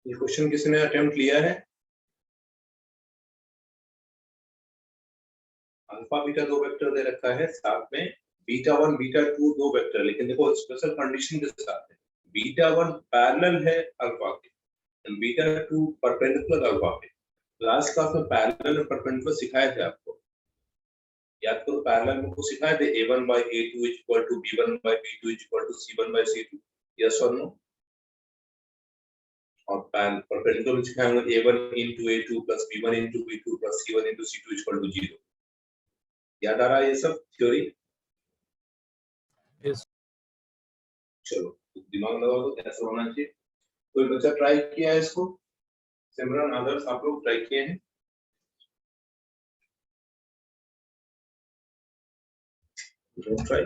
ये क्वेश्चन किसी ने अटेम्प्ट लिया है? अल्फा बीटा दो वेक्टर दे रखा है, साथ में बीटा वन बीटा टू दो वेक्टर, लेकिन देखो स्पेशल कंडीशन के साथ है। बीटा वन पैरेलल है अल्फा के, बीटा टू परपेंडिकुलर अल्फा पे। लास्ट क्लास में पैरेलल और परपेंडिकुलर सिखाए थे आपको, याद करो। पैरेलल में को सिखाए थे a1 by a2 is equal to b1 by b2 is equal to c1 by c2, yes और नो। और परपेंडिकुलर में सिखाए होंगे a1 into a2 plus b1 into b2 plus c1 into c2 is equal to 0। याद आ रहा है ये सब थ्योरी? यस। चलो दिमाग लगा दो कैसे होना चाहिए। कोई बच्चा ट्राई किया है इसको? सिमरन, अदर्स आप लोग ट्राई किए हैं? ट्राई।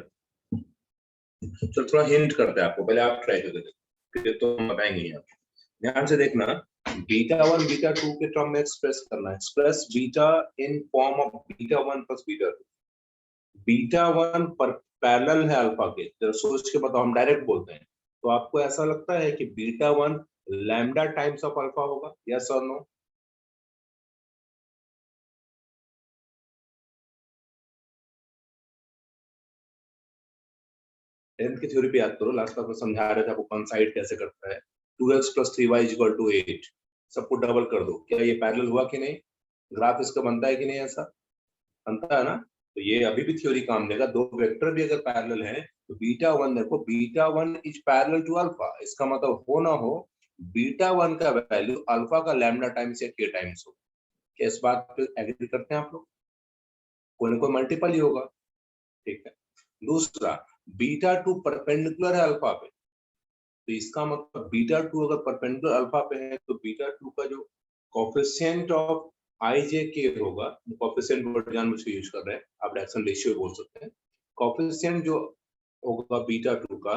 चलो थोड़ा हिंट करते हैं आपको, पहले आप ट्राई करके देखो, फिर तो हम बताएंगे। यहाँ ध्यान से देखना, बीटा वन बीटा टू के टर्म में एक्सप्रेस करना है। Express beta in form of beta one plus beta two. Beta one पर पैरेलल है अल्फा के, जरा सोच के बताओ, हम डायरेक्ट बोलते हैं। तो आपको ऐसा लगता है कि beta one lambda times of alpha होगा, यस और नो? टेंथ की थ्योरी पे याद करो, लास्ट क्लास में समझा रहे थे आपको कॉन्साइड कैसे करता है। 2x + 3y = 8, सबको डबल कर दो। क्या ये पैरेलल हुआ कि नहीं? ग्राफ इसका बनता है कि नहीं? ऐसा बनता है ना। तो ये अभी भी थ्योरी काम देगा। दो वेक्टर भी अगर पैरेलल है तो बीटा वन, देखो beta one is parallel to alpha, इसका मतलब हो ना हो बीटा वन का वैल्यू अल्फा का लैम्डा टाइम्स या के टाइम्स हो। क्या इस बात पे एग्री करते हैं आप लोग? कोई ना कोई मल्टीपल ही होगा, ठीक है। दूसरा, बीटा टू परपेंडिकुलर है अल्फा पे, तो इसका मतलब बीटा टू अगर परपेंडिकुलर अल्फा पे है तो बीटा टू का जो कोफिशिएंट ऑफ आई जे के होगा, कोफिशिएंट वर्ड जानबूझ के यूज कर रहे हैं, आप रिएक्शन रेशियो बोल सकते हैं। कोफिशिएंट जो होगा बीटा टू का,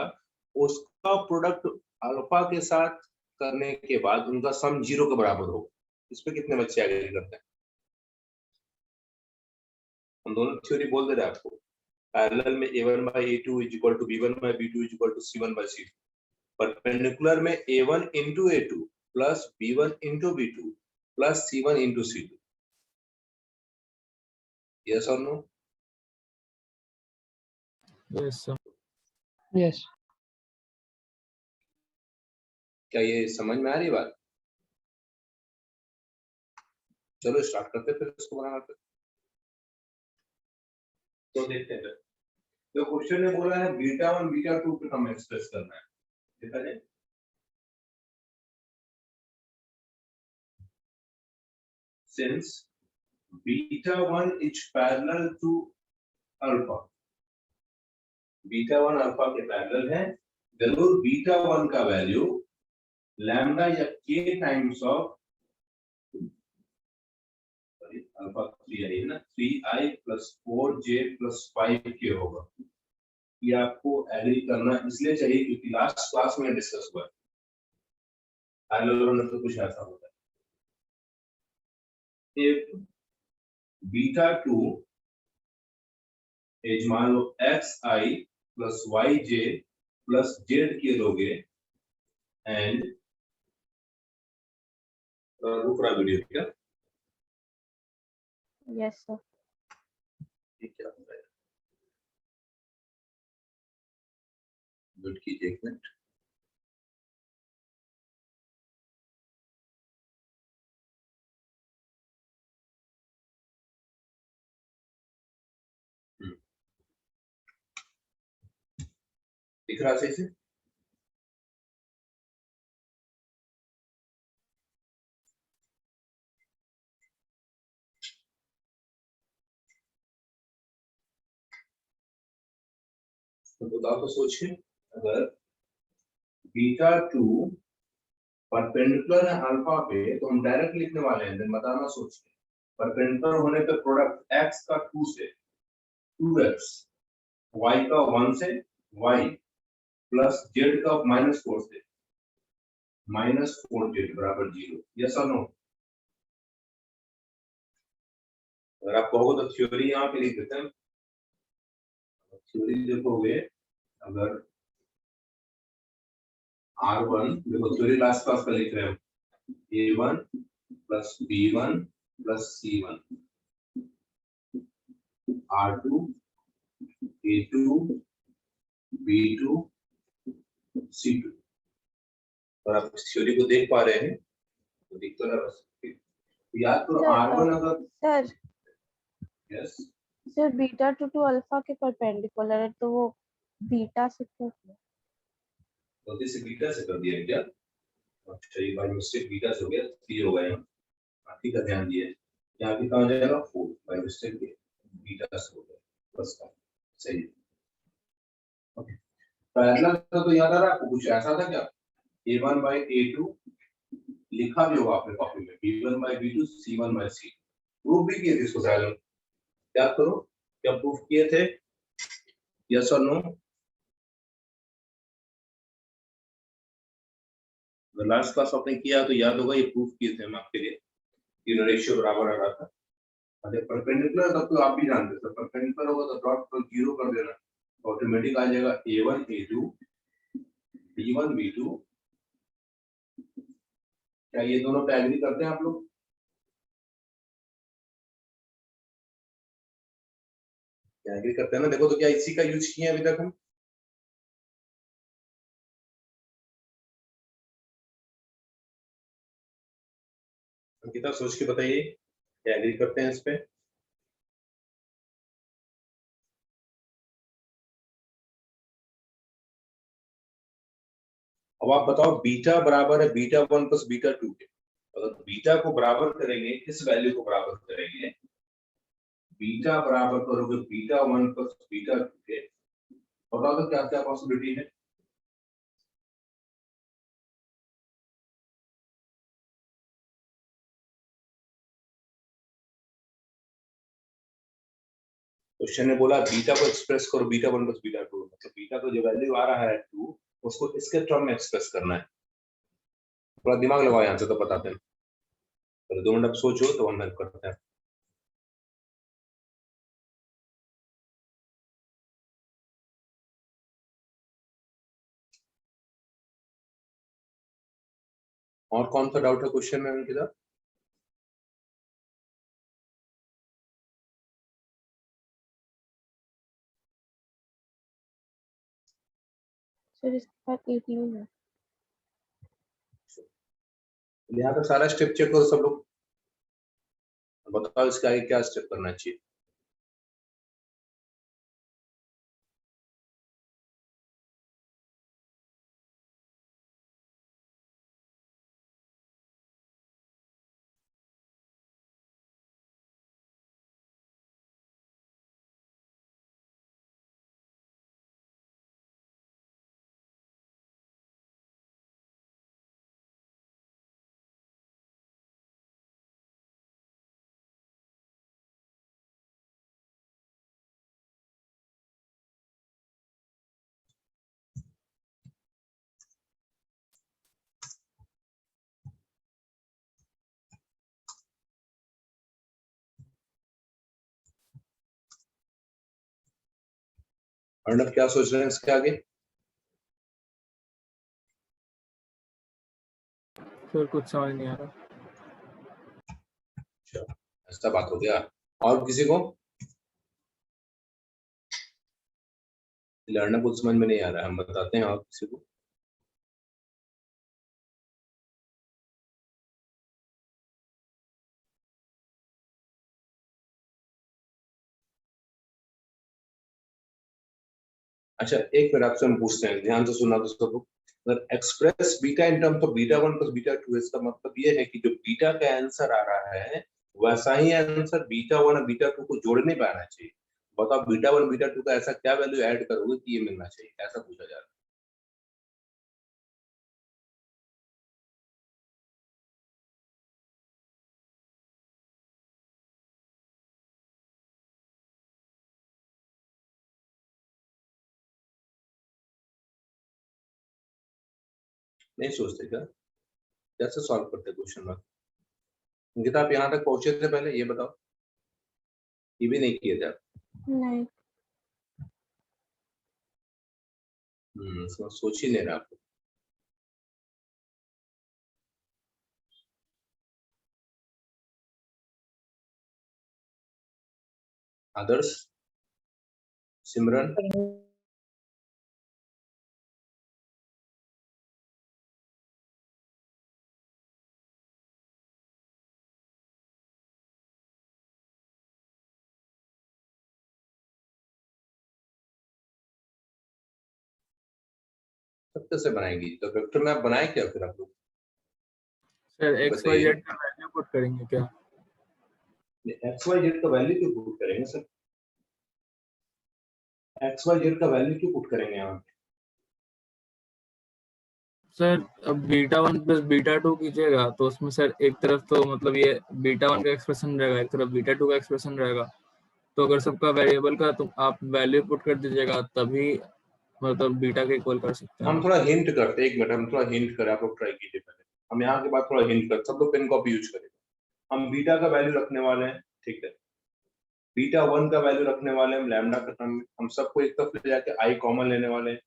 उसका प्रोडक्ट अल्फा के साथ करने के बाद उनका सम 0 के बराबर होगा। इस पे कितने बच्चे एग्री करते हैं? हम दोनों थ्योरी बोल दे रहे हैं आपको। पैरेलल में a1 by a2 is equal to b1 by b2 is equal to c1 by c2। Perpendicular में a1 into a2 plus b1 into b2 plus c1 into c2, yes or no? Yes sir. Yes. क्या ये समझ में आ रही बात? चलो start करते फिर इसको बनाना। तो देखते हैं, तो क्वेश्चन ने बोला है बीटा वन बीटा टू पे हमें एक्सप्रेस करना है। देखा जाए, since beta 1 is parallel to alpha, beta one alpha के पैरेलल है, जरूर बीटा वन का वैल्यू लैम्डा या k times of alpha 3i है ना, 3i + 4j + 5k होगा। ये आपको एग्री करना इसलिए चाहिए क्योंकि लास्ट क्लास में डिस्कस हुआ है, पैरेलल में तो कुछ ऐसा होता है। if बीटा टू एज मान लो xi + yj + zk लोगे एंड रुक रहा वीडियो, ठीक है? Yes sir. ये क्या हो रहा है? म्यूट कीजिए एक मिनट। दिख रहा सही से? तो बताओ, तो सोचिए, अगर बीटा टू परपेंडिकुलर है अल्फा पे तो हम डायरेक्ट लिखने वाले हैं, देन बताना सोचिए। परपेंडिकुलर होने पे प्रोडक्ट x का 2 से 2x, y का 1 से y प्लस z का -4 से -4z बराबर 0, यस और नो? अगर आप कहोगे तो थ्योरी यहाँ पे लिख देते हैं। थ्योरी देखोगे, अगर R1, देखो थ्योरी लास्ट क्लास का लिख रहे हैं, A1 plus B1 plus C1 R2 A2 B2 C2। और आप थ्योरी को देख पा रहे हैं तो दिख तो रहा बस। याद करो R1 अगर sir yes sir beta two alpha के परपेंडिकुलर है तो वो बीटा से क्यों किया? गलती से बीटा से कर दिया क्या? अच्छा ये बाय मिस्टेक बीटा से हो गया, 3 हो गया। ठीक है ध्यान दिए, यहाँ पे कहाँ जाएगा 4 बाय मिस्टेक बीटा से हो गया बस का सही। ओके पैरेलल तो याद आ रहा है आपको, कुछ ऐसा था क्या? A1 by A2 लिखा भी होगा आपने कॉपी में, B1 by B2 C1 by C। Proof भी किए थे इसको पैरेलल, याद करो क्या प्रूफ किए थे? यस और नो? लास्ट क्लास आपने किया तो याद होगा, ये प्रूफ किए थे हम आपके लिए, तीनों रेशियो बराबर आ रहा था। अगर परपेंडिकुलर तब तो आप भी जानते थे, परपेंडिकुलर होगा तो डॉट को 0 कर देना, ऑटोमेटिक आ जाएगा A1 A2 B1 B2। क्या ये दोनों पे एग्री करते हैं आप लोग? क्या एग्री करते हैं ना? देखो तो क्या इसी का यूज किए अभी तक हम? अंकिता सोच के बताइए, क्या एग्री करते हैं इस पे? अब आप बताओ बीटा बराबर है बीटा 1 प्लस बीटा 2 के, अगर बीटा को बराबर करेंगे किस वैल्यू को बराबर करेंगे? बीटा बराबर करोगे बीटा 1 प्लस बीटा 2 के, बताओ तो क्या क्या पॉसिबिलिटी है? क्वेश्चन ने बोला बीटा को एक्सप्रेस करो बीटा 1 प्लस बीटा 2, मतलब बीटा को जो वैल्यू आ रहा है 2 उसको इसके टर्म में एक्सप्रेस करना है। थोड़ा दिमाग लगाओ यहाँ से तो बताते हैं, पहले 2 मिनट सोचो तो हम हेल्प करते हैं। और कौन सा डाउट है क्वेश्चन में अंकिता? सर इसके बाद 18 है। यहाँ का सारा स्टेप चेक करो सब लोग, बताओ इसके आगे क्या स्टेप करना चाहिए। अर्णव क्या सोच रहे हैं इसके आगे? फिर कुछ समझ नहीं आ रहा। अच्छा ऐसा बात हो गया, और किसी को? अर्णव को समझ में नहीं आ रहा है, हम बताते हैं और किसी को। अच्छा एक मिनट आपसे हम पूछते हैं, ध्यान से सुना तो सब लोग। अगर express beta in terms of beta 1 plus beta 2, इसका मतलब ये है कि जो बीटा का आंसर आ रहा है वैसा ही आंसर बीटा 1 और बीटा 2 को जोड़ नहीं पाना चाहिए। बताओ बीटा 1 बीटा 2 का ऐसा क्या वैल्यू ऐड करोगे कि ये मिलना चाहिए, ऐसा पूछा जा रहा है। नहीं सोचते क्या? कैसे सॉल्व करते क्वेश्चन में? अंकिता आप यहाँ तक पहुंचे थे पहले, ये बताओ। ये भी नहीं किए थे आप? नहीं सोच ही नहीं रहा आपको। आदर्श, सिमरन, सब कैसे बनाएंगी? तो वेक्टर मैप बनाए क्या फिर आप लोग? सर एक्स वाई बताइए। जेड का वैल्यू पुट करेंगे क्या? एक्स वाई जेड का वैल्यू क्यों पुट करेंगे सर? एक्स वाई जेड का वैल्यू क्यों पुट करेंगे यहाँ? सर अब बीटा 1 प्लस बीटा 2 कीजिएगा तो उसमें सर एक तरफ तो मतलब ये बीटा 1 का एक्सप्रेशन रहेगा, एक तरफ बीटा 2 का एक्सप्रेशन रहेगा। तो अगर सबका वेरिएबल का तो आप वैल्यू पुट कर दीजिएगा तभी मतलब बीटा के इक्वल कर सकते हैं। हम थोड़ा हिंट करते हैं, एक मिनट, हम थोड़ा हिंट करें, आप लोग ट्राई कीजिए पहले। हम यहाँ के बाद थोड़ा हिंट करते, सब लोग पेन कॉपी यूज करें। हम बीटा का वैल्यू रखने वाले हैं, ठीक है। बीटा 1 का वैल्यू रखने वाले हैं हम लैम्डा के टर्म में। हम सबको एक तरफ ले जाके आई कॉमन लेने वाले हैं।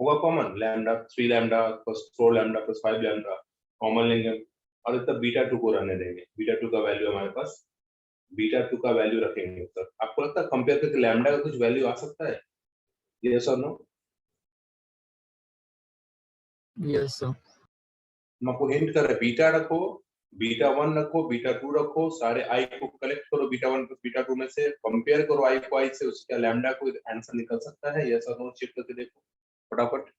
होगा common, lambda 3 lambda plus 4 lambda plus 5 lambda common लेंगे और तब बीटा 2 को रहने देंगे। बीटा 2 का वैल्यू हमारे पास, बीटा 2 का वैल्यू रखेंगे। सर आपको लगता है कंपेयर करके लैम्डा का कुछ वैल्यू आ सकता है? यस और नो? Yes sir. हम आपको हिंट कर रहे हैं, बीटा रखो, बीटा 1 रखो, बीटा 2 रखो, सारे आई को कलेक्ट करो बीटा 1 प्लस बीटा 2 में से, कंपेयर करो आई को आई से, उसका लैम्डा को आंसर निकल सकता है। यस और नो चेक करके देखो फटाफट।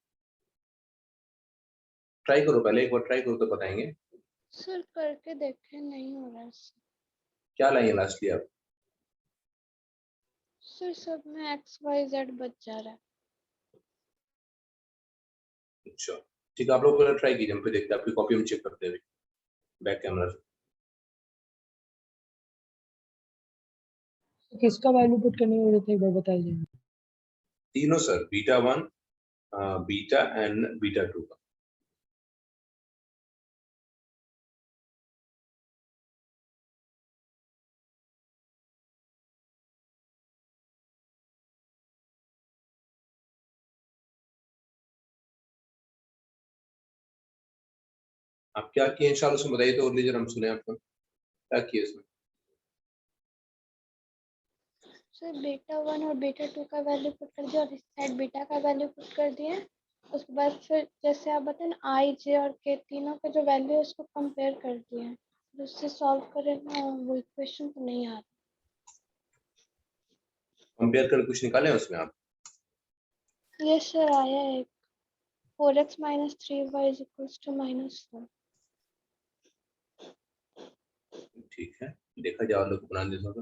ट्राई करो, पहले एक बार ट्राई करो तो बताएंगे। सर करके देखे, नहीं हो रहा क्या लाइए लास्ट आप? सर। सब में एक्स वाई जेड बच जा रहा है। अच्छा ठीक है, आप लोग पहले ट्राई कीजिए, हम फिर देखते हैं आपकी कॉपी में चेक करते हैं बैक कैमरा से। किसका वैल्यू पुट करने की जरूरत है, एक बार बताइए। तीनों sir, beta 1, beta and beta 2 का। आप क्या किए इंशाल्लाह उसमें बताइए तो, और लीजिए हम सुने आपको क्या किए इसमें। सर बीटा 1 और बीटा 2 का वैल्यू पुट कर दिया और इस साइड बीटा का वैल्यू पुट कर दिया। उसके बाद फिर जैसे आप बताए ना आई जे और के तीनों का जो वैल्यू है उसको कंपेयर कर दिया है, उससे सॉल्व करें ना वो इक्वेशन तो नहीं आ रहा। कंपेयर कर कुछ निकाले उसमें आप? यस सर, आया है 4x minus 3y is equals to -4। ठीक है, देखा जाए और लोग बना देता था।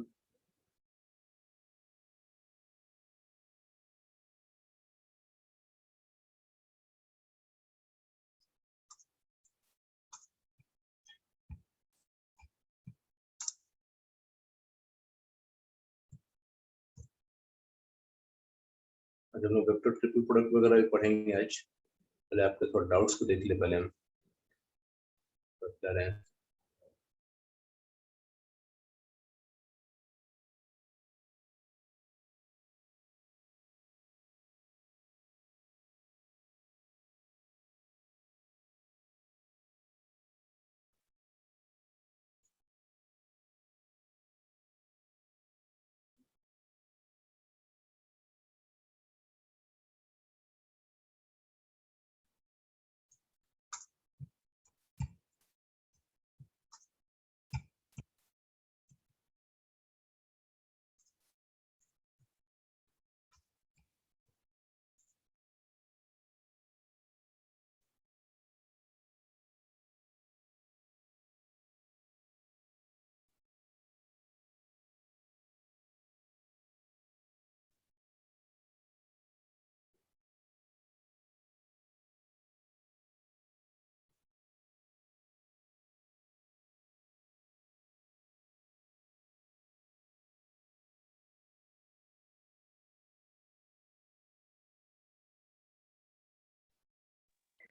जब हम लोग वेक्टर ट्रिपल प्रोडक्ट वगैरह भी पढ़ेंगे आज, पहले आपके थोड़ा डाउट्स को देख ले पहले हम बता रहे हैं।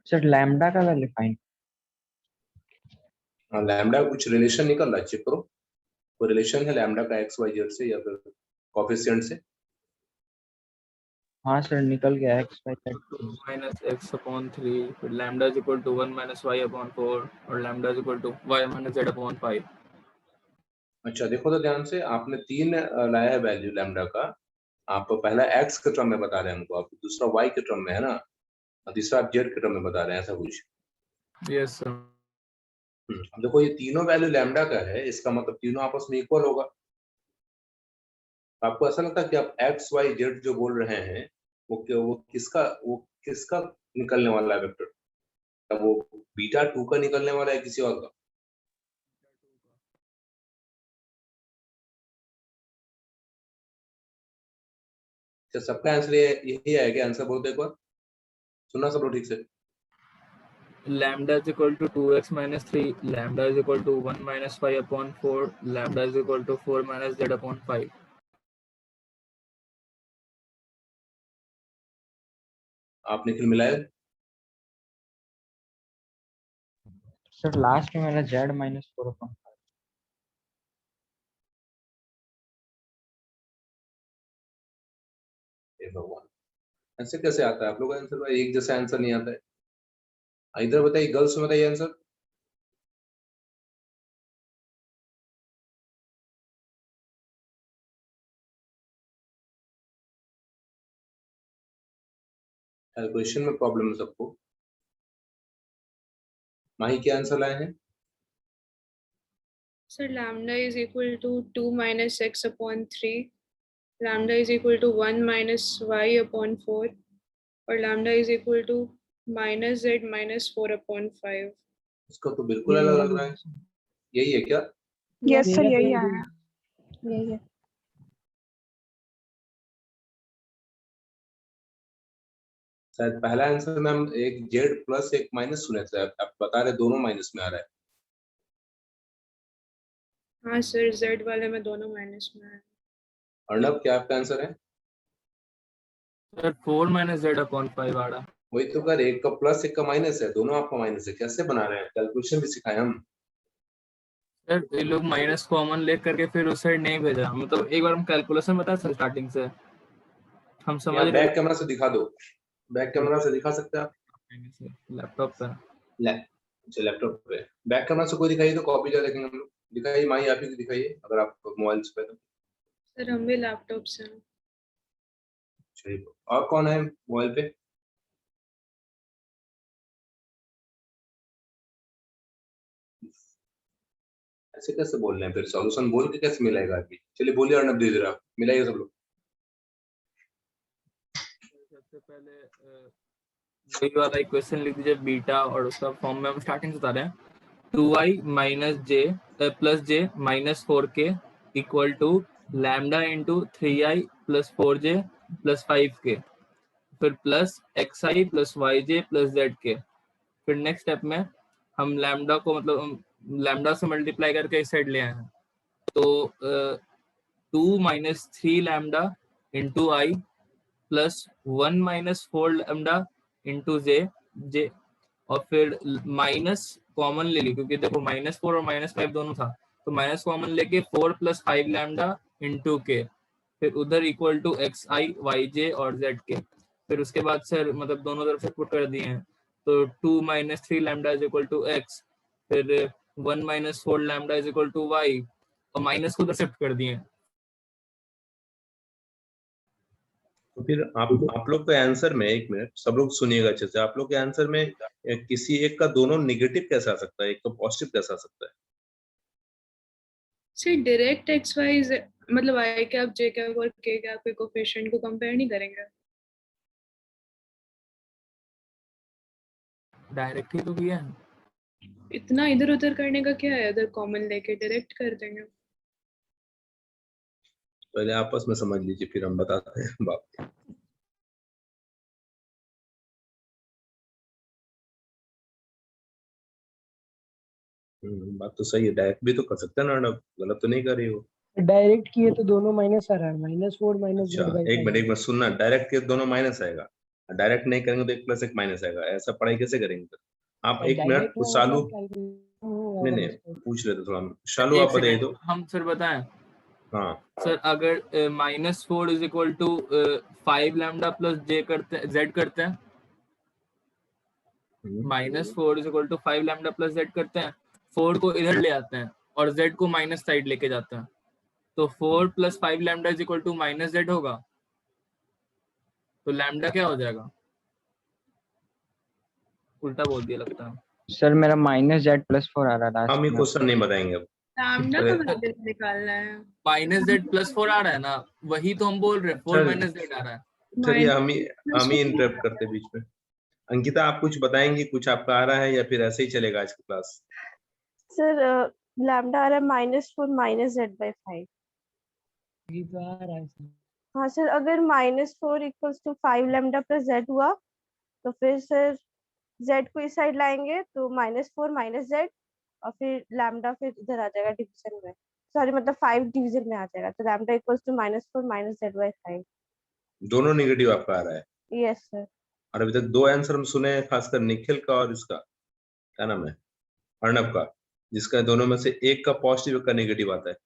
सर लैम्डा का वैल्यू फाइंड। हाँ, लैम्डा कुछ रिलेशन निकल रहा है, चेक करो कोई रिलेशन है लैम्डा का एक्स वाई जेड से या फिर कोफिशिएंट से। हाँ सर निकल गया x y z। 2 minus x upon 3 फिर lambda is equal to 1 minus y upon 4 और lambda is equal to y minus z upon 5। अच्छा देखो तो ध्यान से, आपने 3 लाया है वैल्यू लैम्डा का। आप पहला x के टर्म में बता रहे हैं हमको, आप दूसरा y के टर्म में है ना, और तीसरा आप z के टर्म में बता रहे हैं, ऐसा कुछ। Yes sir. अब देखो ये तीनों वैल्यू लैम्डा का है, इसका मतलब तीनों आपस में इक्वल होगा। आपको ऐसा लगता है कि आप x y z जो बोल रहे हैं वो किसका निकलने वाला है वेक्टर? वो बीटा 2 का निकलने वाला है किसी और का? क्या सबका आंसर यही है क्या? आंसर बोलते एक बार, सुनना सब लोग ठीक से। lambda is equal to 2x minus 3, lambda is equal to 1 minus 5 upon 4, lambda is equal to 4 minus z upon 5. आपने फिर मिलाया? सर लास्ट में मेरा z माइनस 4/5। हे भगवान, ऐसे कैसे आता है आप लोग का आंसर? भाई एक जैसा आंसर नहीं आता है। इधर बताइए, गर्ल्स में बताइए आंसर। कैलकुलेशन में प्रॉब्लम है सबको। माही क्या आंसर लाए हैं? Sir, lambda is equal to 2 minus x upon 3. Lambda is equal to 1 minus y upon 4. और lambda is equal to minus z minus 4 upon 5. इसका तो बिल्कुल अलग लग रहा है। यही है क्या? यस सर, यही मेरा आया, यही है। शायद पहला आंसर में हम एक जेड प्लस एक माइनस सुने थे, आप बता रहे दोनों माइनस में आ रहा है। हाँ सर, z वाले में दोनों माइनस में है। अर्णव क्या आपका आंसर है? सर 4 minus z upon 5 आ रहा। वही तो कर, एक का प्लस एक का माइनस है, दोनों आपका माइनस है, कैसे बना रहे हैं? कैलकुलेशन भी सिखाए हम। सर ये लोग माइनस कॉमन ले करके फिर उस साइड नहीं भेजा, मतलब एक बार हम कैलकुलेशन बताए सर स्टार्टिंग से हम समझ रहे बैक कैमरा से दिखा दो, बैक कैमरा से दिखा सकते हैं आप? लैपटॉप पर। अच्छा लैपटॉप पे बैक कैमरा से कोई दिखाइए तो कॉपी जा देखेंगे हम लोग। दिखाइए माही, आप ही दिखाइए अगर आप मोबाइल पे तो। सर हम भी लैपटॉप से हैं। चलिए, और कौन है मोबाइल पे? ऐसे कैसे बोल रहे हैं? फिर सॉल्यूशन बोल के कैसे मिलेगा अभी? चलिए बोलिए अर्णव, दीजिए आप, मिलाइए सब लोग। सबसे पहले वही वाला इक्वेशन लिख दीजिए बीटा, और उसका फॉर्म में हम स्टार्टिंग से बता रहे हैं 2i minus j plus j minus 4k equal to lambda into 3i plus 4j plus 5k, फिर plus xi plus yj plus zk। फिर नेक्स्ट स्टेप में हम लैम्डा को मतलब लैम्डा से मल्टीप्लाई करके इस साइड ले आए हैं, तो 2 माइनस 3 लैम्डा इंटू आई प्लस 1 माइनस 4 लैम्डा इंटू जे, और फिर माइनस कॉमन ले ली क्योंकि देखो -4 और -5 दोनों था, तो माइनस कॉमन लेके 4 प्लस 5 लैम्डा इंटू के, फिर उधर इक्वल टू xi yj और zk। फिर उसके बाद सर मतलब दोनों तरफ से पुट कर दिए हैं, तो 2 minus 3 lambda is equal to x, फिर 1 minus 4 lambda is equal to y, और माइनस को उधर शिफ्ट कर दिए हैं। तो फिर आप लोग के आंसर में, एक मिनट सब लोग सुनिएगा अच्छे से, आप लोग के आंसर में किसी एक का दोनों नेगेटिव कैसे आ सकता है, एक का पॉजिटिव कैसे आ सकता है? सर डायरेक्ट x y मतलब i कैप j कैप और k कैप के कोफिशिएंट को कंपेयर नहीं करेंगे। डायरेक्ट ही तो किया है। इतना इधर उधर करने का क्या है, इधर कॉमन लेके डायरेक्ट कर देंगे। पहले आपस में समझ लीजिए फिर हम बताते हैं बात। बात तो सही है, डायरेक्ट भी तो कर सकते हैं ना, गलत तो नहीं कर रही हो। डायरेक्ट किए तो दोनों माइनस आ रहा है, -4 माइनस अच्छा एक मिनट सुनना, डायरेक्ट के दोनों माइनस आएगा, डायरेक्ट नहीं करेंगे तो एक प्लस एक माइनस आएगा, ऐसा पढ़ाई कैसे करेंगे? आप एक मिनट शालू, नहीं पूछ रहे थे थोड़ा, शालू आप बताइए तो। हम सर बताएं। हाँ सर अगर -4 is equal to 5 lambda plus j करते हैं, z करते हैं, -4 is equal to 5 lambda plus z करते हैं, 4 को इधर ले आते हैं और z को माइनस साइड लेके जाते हैं, तो 4 + 5 lambda is equal to -z होगा। तो लैम्डा क्या हो जाएगा? उल्टा बोल दिया लगता है। सर मेरा -z+4 आ रहा लास्ट हम ये में। क्वेश्चन नहीं बताएंगे अब। लैम्डा अरे, का वैल्यू निकालना है। -z+4 आ रहा है ना, वही तो हम बोल रहे हैं, 4 चल - z आ रहा है। चलिए Minus हम ही इंटरप्ट करते हैं बीच में। अंकिता, आप कुछ बताएंगी? कुछ आपका आ रहा है या फिर ऐसे ही चलेगा आज की क्लास? सर लैम्डा आ रहा है -4 - z/5। ये तो आ रहा है सर। हाँ सर, अगर -4 = 5 लैम्डा प्लस z हुआ तो फिर सर z को इस साइड लाएंगे तो -4 - z, और फिर लैम्डा फिर इधर आ जाएगा डिवीजन में, सॉरी मतलब 5 डिवीजन में आ जाएगा, तो लैम्डा -4 - z/5। दोनों नेगेटिव आपका आ रहा है। Yes sir. और अभी तक 2 आंसर हम सुने हैं, खासकर निखिल का और इसका क्या नाम है, अर्णव का, जिसका दोनों में से एक का पॉजिटिव, एक का नेगेटिव आता है।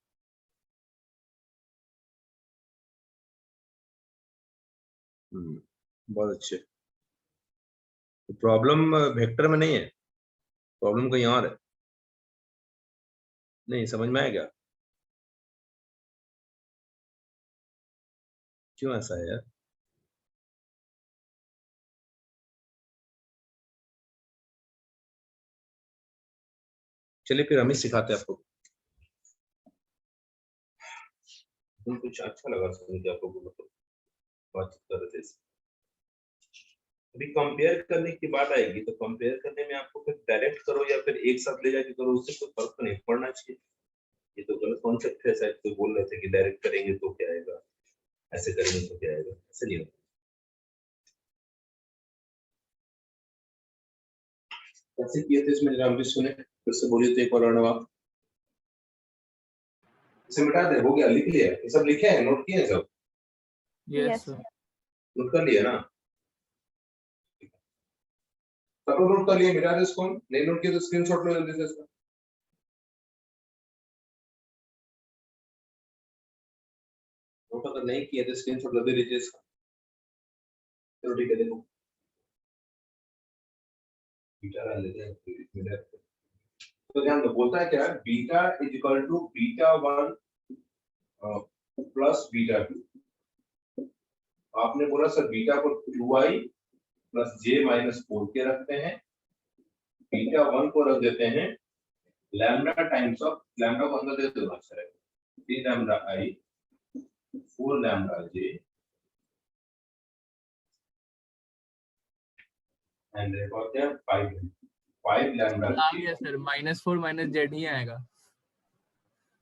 बहुत अच्छे। तो प्रॉब्लम वेक्टर में नहीं है, प्रॉब्लम कहीं और है। नहीं समझ में आया क्या? क्यों ऐसा है यार? चलिए फिर हम ही सिखाते हैं आपको। तुम कुछ अच्छा लगा सुन के आपको, मतलब बातचीत कर रहे थे इससे। अभी कंपेयर करने की बात आएगी तो कंपेयर करने में आपको फिर डायरेक्ट करो या फिर एक साथ ले जाके करो, उससे कोई फर्क तो नहीं पड़ना चाहिए। ये तो गलत कॉन्सेप्ट है, शायद कोई बोल रहे थे कि डायरेक्ट करेंगे तो क्या आएगा, ऐसे करेंगे तो क्या आएगा, ऐसे नहीं होता। कैसे किए थे इसमें हम भी सुने, फिर से बोलिए तो एक और अर्णव आप। इसे मिटा दे, हो गया, लिख लिया, ये सब लिखे हैं, नोट किए हैं सब, यस Yes, सर। नोट कर लिया ना? सब लोग नोट कर लिए, मिटा दे इसको, नहीं नोट किया तो स्क्रीनशॉट लो जल्दी से इसका। नोट अगर नहीं किया तो स्क्रीनशॉट जल्दी लीजिए इसका। चलो ठीक है, देखो बीटा डाल लेते हैं मिटा। तो ध्यान दो, बोलता है क्या, beta is equal to β1 plus β2। आपने बोला सर बीटा को 2i प्लस j - 4 के रखते हैं, β1 को रख देते हैं लैम्डा टाइम्स ऑफ, लैम्डा को अंदर दे दो अक्षर है, 3 lambda i 4 lambda j and और क्या 5 लैम्डा आ j। गया सर, -4 - z ही आएगा।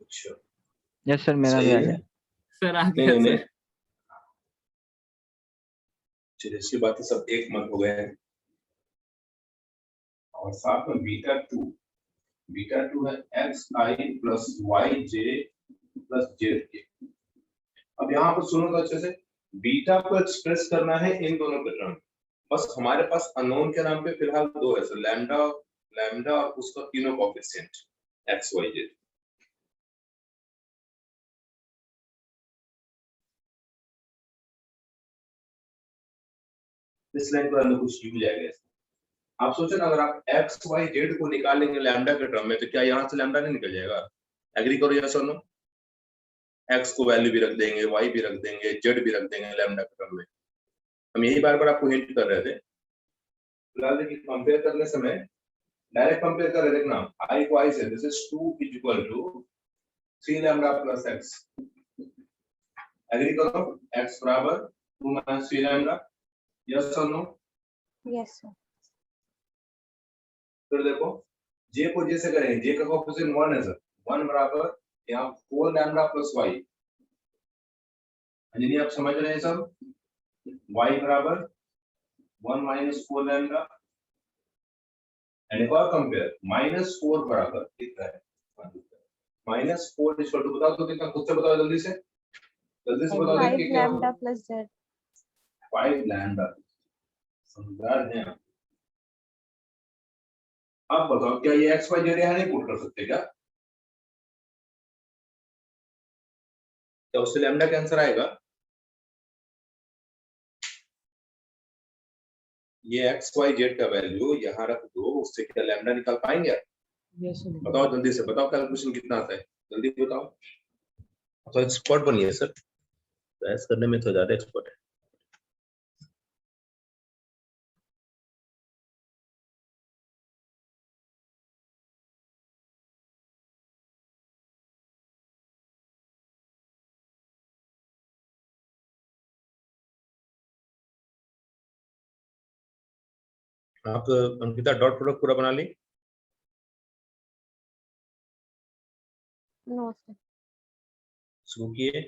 अच्छा यस सर मेरा भी सही आ है। गया। सर आ नहीं गया नहीं सर। नहीं, चलिए इसकी बातें सब एक मत हो गए हैं। और साथ में बीटा टू है xi plus yj plus z। अब यहाँ पर सुनो तो अच्छे से, बीटा को एक्सप्रेस करना है इन दोनों के टर्म, बस हमारे पास अननोन के नाम पे फिलहाल दो है, सर लैम्डा और उसका तीनों कोएफिशिएंट x y z। इस लाइन पर हमें कुछ यूज आएगा। आप सोचो ना, अगर आप x y z को निकालेंगे लैम्डा के टर्म में तो क्या यहाँ से लैम्डा नहीं निकल जाएगा? एग्री करो या सुनो, x को वैल्यू भी रख देंगे, y भी रख देंगे, z भी रख देंगे लैम्डा के टर्म में। हम यही बार बार आपको हिंट कर रहे थे। फिलहाल देखिए कंपेयर करने समय डायरेक्ट कंपेयर कर रहे, देखना i को i से, this is 2 is equal to 3 lambda plus x। Agree करो, x बराबर 2 - 3 लैम्डा, यस और नो? Yes sir. फिर देखो j को j से करेंगे, j का कोएफिशिएंट 1 है सर, 1 बराबर यहाँ 4 लैम्डा प्लस y। अंजलि आप समझ रहे हैं सब? y बराबर 1 - 4 लैम्डा। एंड एक और कंपेयर, -4 बराबर कितना है, -4 इक्वल टू, बताओ तो कितना, खुद से बताओ जल्दी से बताओ, 5 देखिए क्या लैम्डा होगा। Plus z। 5 लैम्डा, समझदार हैं आप। अब बताओ क्या ये x y z यहाँ नहीं पुट कर सकते क्या? क्या उससे लैम्डा का आंसर आएगा? ये x y z का वैल्यू यहाँ रख दो, उससे क्या लैम्डा निकाल पाएंगे? यस सर बताओ जल्दी से, बताओ कैलकुलेशन कितना आता है, जल्दी बताओ। तो एक्सपर्ट बनिए सर, बहस करने में तो ज्यादा एक्सपर्ट है। आप अंकिता डॉट प्रोडक्ट पूरा बना ली? No sir. शुरू किए?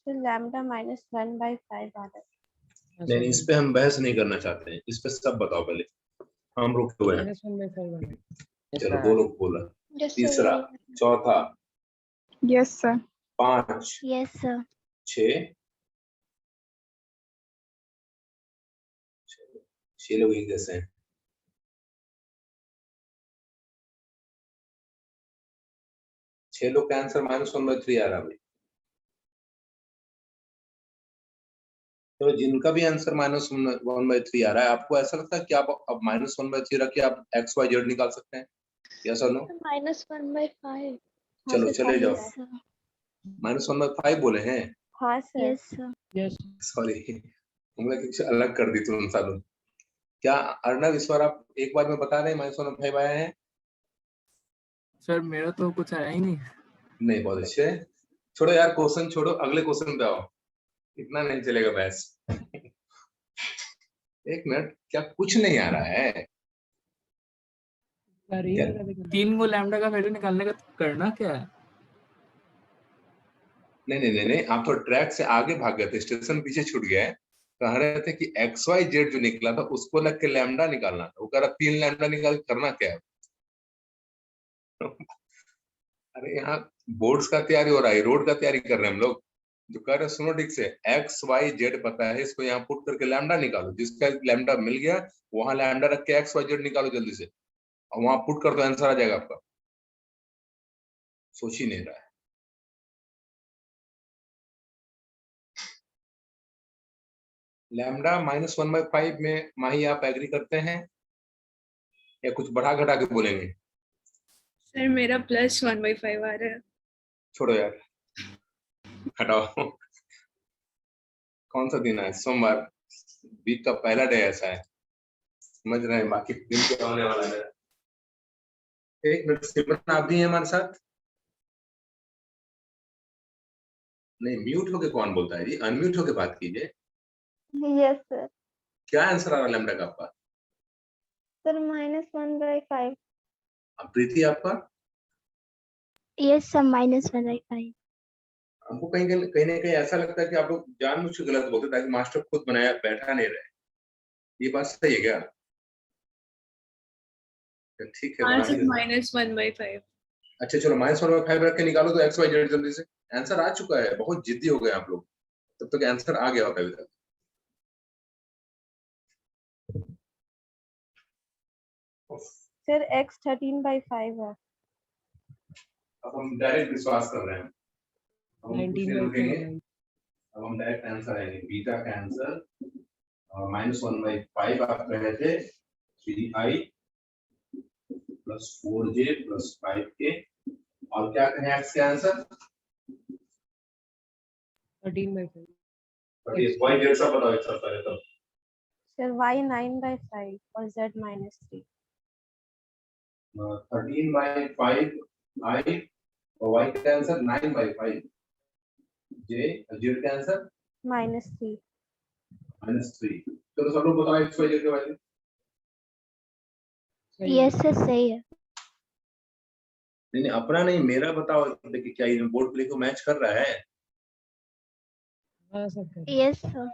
फिर लैम्डा -1/5 आ रहा है। नहीं, इस पे हम बहस नहीं करना चाहते हैं, इस पे सब बताओ पहले, हम रुके हुए हैं। -1/5 आ रहा है। चलो दो लोग बोला, यस तीसरा, सर। चौथा, Yes, sir. 5, yes sir. 6, 6 लोग एक जैसे हैं। छह लोग का आंसर -1/3 आ रहा है। तो जिनका भी आंसर -1/3 आ रहा है, आपको ऐसा लगता है कि आप अब -1/3 रख के आप XYZ निकाल सकते हैं? यस और नो? -1/5। चलो चले जाओ। Yes sir. -1/5 बोले हैं? हाँ sir. Yes sir. Yes sorry, हमने कुछ अलग कर दी तुम सालों। क्या अर्णव इस बार आप एक बार में बता रहे हैं -1/5 आया है? सर मेरा तो कुछ आया ही नहीं। नहीं, बहुत अच्छे। छोड़ो यार, क्वेश्चन छोड़ो, अगले क्वेश्चन पे आओ, इतना नहीं चलेगा बहस। एक मिनट, क्या कुछ नहीं आ रहा है? क्या? 3 को लैम्डा का वैल्यू निकालने का करना क्या है? नहीं, आप तो ट्रैक से आगे भाग गए थे, स्टेशन पीछे छूट गया है। कह रहे थे कि XYZ जो निकला था उसको लग के लैम्डा निकालना था, वो कह रहा 3 लैम्डा निकाल के करना क्या है? अरे यहाँ बोर्ड्स का तैयारी हो रहा है, रोड का तैयारी कर रहे हैं हम लोग। जो कह रहे हैं सुनो ठीक से, XYZ पता है, इसको यहाँ पुट करके लैम्डा निकालो, जिसका लैम्डा मिल गया वहां लैम्डा रख के XYZ निकालो जल्दी से, और वहां पुट कर दो, आंसर आ जाएगा आपका। सोच ही नहीं रहा है। लैम्डा -1/5 में माही आप एग्री करते हैं या कुछ बढ़ा घटा के बोलेंगे? Sir, मेरा +1/5 आ रहा है। छोड़ो यार, हटाओ। कौन सा दिन है? सोमवार, वीक का पहला डे ऐसा है, समझ रहे हैं, बाकी दिन क्या होने वाला है। एक मिनट, सिमरन आप भी हैं हमारे साथ? नहीं, म्यूट होके कौन बोलता है जी, अनम्यूट होके बात कीजिए। Yes sir. क्या आंसर आ रहा है लैम्डा का आपका? सर -1/5। अब प्रीति आपका? Yes sir -1/5। हमको कहीं कहीं ना कहीं ऐसा लगता है कि आप लोग जानबूझ के गलत बोलते ताकि मास्टर खुद बनाया बैठा नहीं रहे। ये बात सही है क्या? तो ठीक है, हाँ बना सर, लीजिए। -1/5। अच्छा चलो, -1/5 रख के निकालो तो XYZ जल्दी से। आंसर आ चुका है, बहुत जिद्दी हो गए आप लोग, तब तक आंसर आ गया होता है अभी तक। सर x 13/5 है। अब हम डायरेक्ट विश्वास कर रहे हैं, अब हम कुछ नहीं रुकेंगे, 19/5 अब हम डायरेक्ट आंसर आएंगे। बीटा का आंसर -1/5 आप कह रहे थे, 3i + 4j + 5k, और क्या कहें एक्स के आंसर? 13/5 बट ये वाई डेढ़ सा बताओ एक साथ पहले तो। सर y 9/5 और z -3। 13/5 i और y का आंसर 9/5, j जेड का आंसर -3। -3। चलो सब लोग बताओ XYZ के बारे में। यस सर सही है। नहीं नहीं, अपना नहीं, मेरा बताओ। देखिए क्या ये बोर्ड पे लिखो मैच कर रहा है? हाँ सर कर। Yes sir.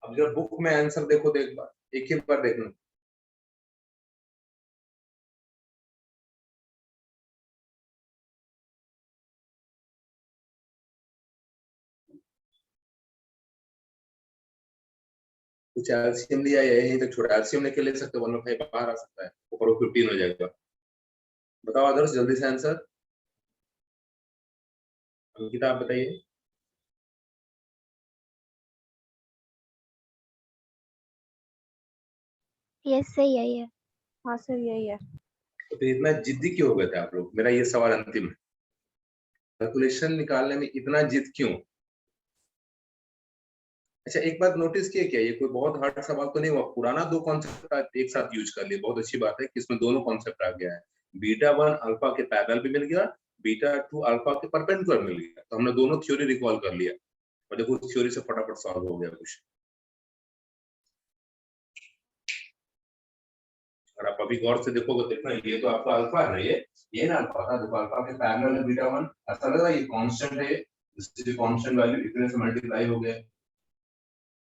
अब जब बुक में आंसर देखो, देख बार एक ही बार देखना। कुछ एलसीएम लिया है, यही तक छोड़ा। एलसीएम लेके ले सकते हो, 1/5 बाहर आ सकता है, ऊपर 15 हो जाएगा। बताओ आदर्श, जल्दी से आंसर। अंकिता आप बताइए। यस सही है ये। हाँ सर यही है। तो फिर इतना जिद्दी क्यों हो गए थे आप लोग? मेरा ये सवाल अंतिम है, कैलकुलेशन निकालने में इतना जिद क्यों? अच्छा एक बात नोटिस किए क्या, ये कोई बहुत हार्ड सवाल तो नहीं हुआ। पुराना दो कॉन्सेप्ट एक साथ यूज कर लिए, बहुत अच्छी बात है कि इसमें दोनों कॉन्सेप्ट आ गया है। β1 अल्फा के पैरेलल भी मिल गया, β2 अल्फा के परपेंडिकुलर मिल गया, तो हमने दोनों थ्योरी रिकॉल कर लिया और देखो उस थ्योरी से फटाफट सॉल्व हो गया कुछ। अगर आप अभी गौर से देखोगे, देखना ये तो आपका अल्फा है ना, ये ना अल्फा था, देखो अल्फा के पैरेलल है β1। ऐसा लग रहा है ये कांस्टेंट है, इसकी कांस्टेंट वैल्यू इतने से मल्टीप्लाई हो गया।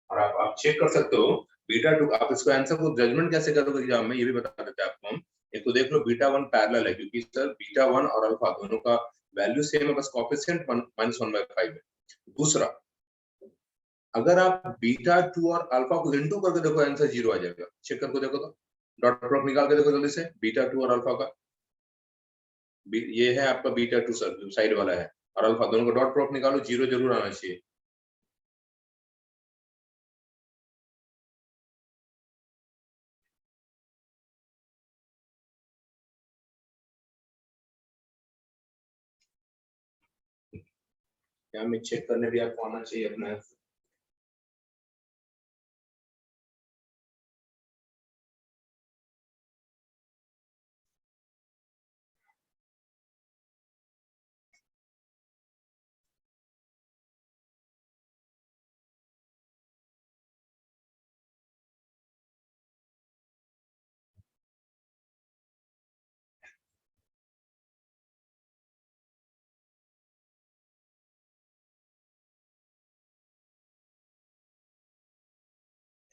और आप चेक कर सकते हो β2। आप इसको आंसर को जजमेंट कैसे करोगे एग्जाम में, ये भी बता देते हैं आपको हम। एक तो देख लो β1 पैरेलल है, क्योंकि सर β1 और अल्फा दोनों का वैल्यू सेम है, बस कोएफिशिएंट -1/5 है। दूसरा, अगर आप β2 और अल्फा को इनटू करके देखो, आंसर 0 आ जाएगा। चेक करके देखो तो, डॉट प्रोडक्ट निकाल के देखो जल्दी से, β2 और अल्फा का। ये है आपका β2 सर, जो साइड वाला है, और अल्फा, दोनों का डॉट प्रोडक्ट निकालो, 0 जरूर आना चाहिए। यहाँ में चेक करने भी आपको आना चाहिए अपना।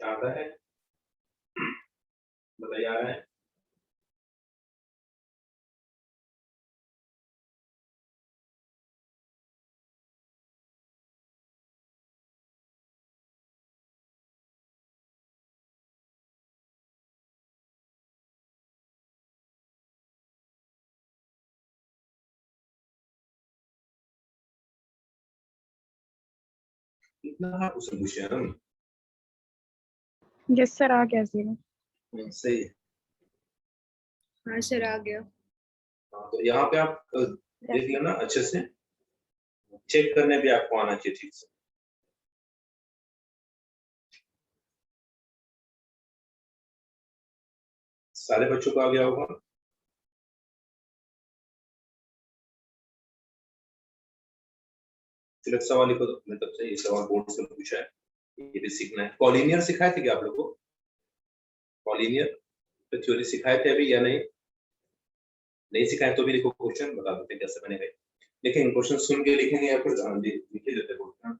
क्या आता है बताइए, आ रहा है? इतना क्वेश्चन पूछे हैं हम। यस सर आ गया 0। सही है। हाँ सर आ गया। हाँ, तो यहाँ पे आप देख लेना अच्छे से, चेक करने भी आपको आना चाहिए ठीक से। सारे बच्चों को आ गया होगा। सिर्फ सवाल लिखो, मतलब से ये सवाल बोर्ड से पूछा है, ये भी सीखना है। कॉलिनियर सिखाए थे क्या आप लोगों को? कॉलिनियर तो थ्योरी सिखाए थे अभी या नहीं? नहीं सिखाए तो भी लिखो, क्वेश्चन बता देते कैसे बनेगा। लेकिन क्वेश्चन सुन के लिखेंगे या फिर लिख ही देते क्वेश्चन।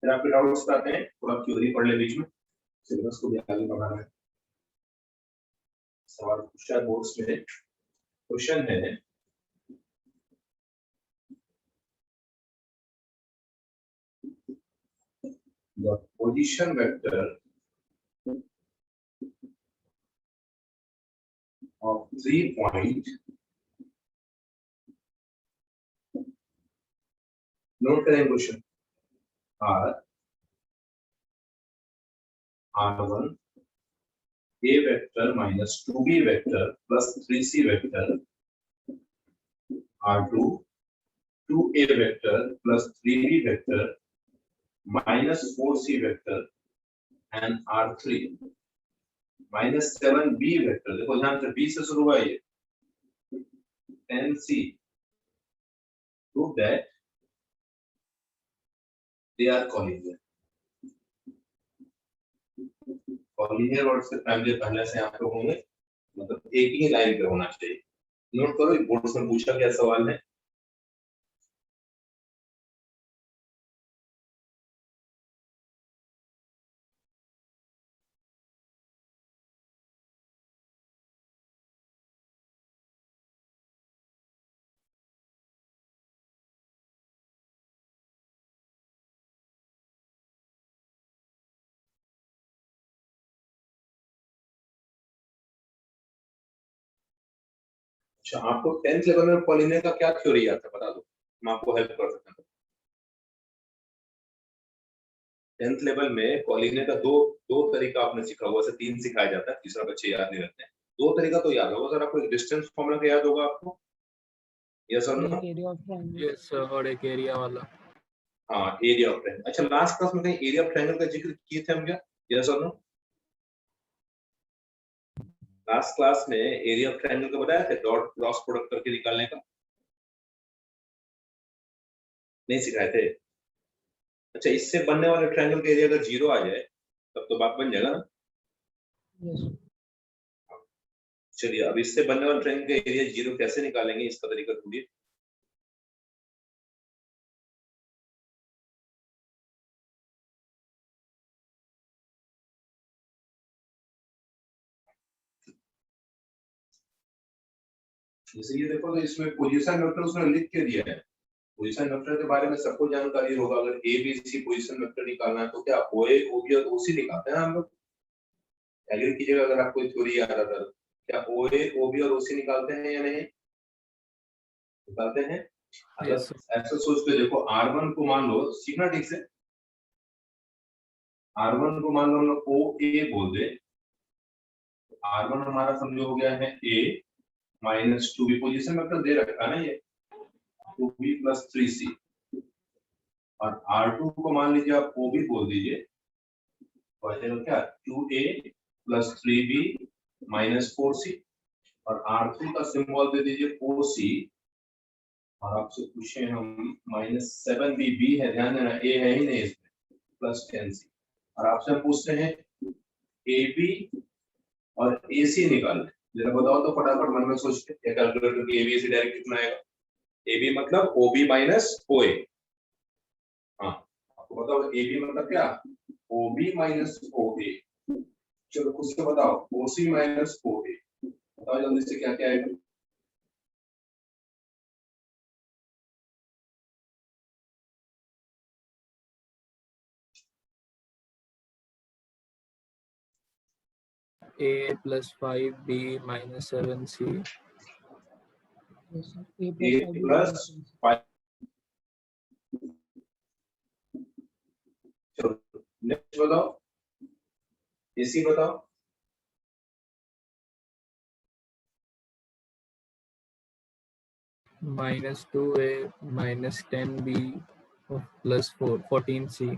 फिर आपके डाउट्स आते हैं, थोड़ा थ्योरी पढ़ ले बीच में, सिलेबस को भी आगे बढ़ाना है। सवाल पूछा बोर्ड्स में, क्वेश्चन है the position vector of 3 point, note करें question, r1 a vector minus 2b vector plus 3c vector, r2 2a vector plus 3b vector minus 4c vector and r3 minus 7b vector। देखो ध्यान से, b से शुरू हुआ ये 10c, prove that they are collinear। Collinear और उससे family पहले से यहाँ पे होंगे, मतलब एक ही लाइन पे होना चाहिए। नोट करो, बोर्ड में पूछा क्या सवाल है। अच्छा, आपको 10th लेवल में कॉलिनियर का क्या थ्योरी आता है बता दो, मैं आपको हेल्प कर सकता हूँ। 10th लेवल में कॉलिनियर का दो तरीका आपने सीखा हुआ, से 3 सिखाया जाता है, तीसरा बच्चे याद नहीं रखते हैं। 2 तरीका तो याद होगा सर आपको, एक डिस्टेंस फॉर्मूला का याद होगा आपको, यस और no? Area of triangle. Yes और एक एरिया वाला। हाँ, एरिया ऑफ ट्रायंगल। अच्छा, लास्ट क्लास में कहीं एरिया ऑफ ट्रायंगल का जिक्र किए थे हम क्या, यस और नो? लास्ट क्लास में एरिया ऑफ ट्रायंगल का बताया था, डॉट क्रॉस प्रोडक्ट करके निकालने का, नहीं सिखाए थे? अच्छा, इससे बनने वाले ट्रायंगल का एरिया अगर 0 आ जाए तब तो बात बन जाएगा ना। यस चलिए, अब इससे बनने वाले ट्रायंगल का एरिया 0 कैसे निकालेंगे, इसका तरीका ढूंढिए। जैसे ये देखो, तो इसमें पोजीशन वेक्टर उसने लिख के दिया है। पोजीशन वेक्टर के बारे में सबको जानकारी होगा, अगर A B C position vector निकालना है तो क्या ओए ओबी और ओसी निकालते हैं हम लोग। एग्री कीजिएगा अगर आपको थ्योरी याद आता है, क्या ओए ओबी और ओसी निकालते हैं या नहीं निकालते हैं? अगर Yes, sir. ऐसा सोच के देखो, R1 को मान लो, सीखना ठीक से, R1 को मान लो हम लोग ओ ए बोल दे, R1 हमारा समझो हो गया है ए माइनस 2b, पोजीशन वेक्टर दे रखा है ना ये 2b प्लस 3c, और R2 को मान लीजिए आप OB बोल दीजिए, तो आ जाएगा क्या 2a plus 3b minus 4c, और R3 का सिंबल दे दीजिए 4c, और आपसे पूछे हम माइनस 7b, b है, ध्यान देना a है ही नहीं इसमें, प्लस 10c, और आपसे हम पूछते हैं AB और AC निकालना है। जरा बताओ तो फटाफट मन में सोच के, कैलकुलेटर की AB से डायरेक्ट कितना आएगा? AB मतलब OB माइनस OA। हाँ, आपको बताओ AB मतलब क्या, OB माइनस OA। चलो खुद से बताओ, OC माइनस OA, बताओ जल्दी से क्या क्या आएगा? A plus 5B minus 7C. Yes A plus 5, चलो नेक्स्ट बताओ, AC बताओ। Minus 2A minus 10B plus 14C.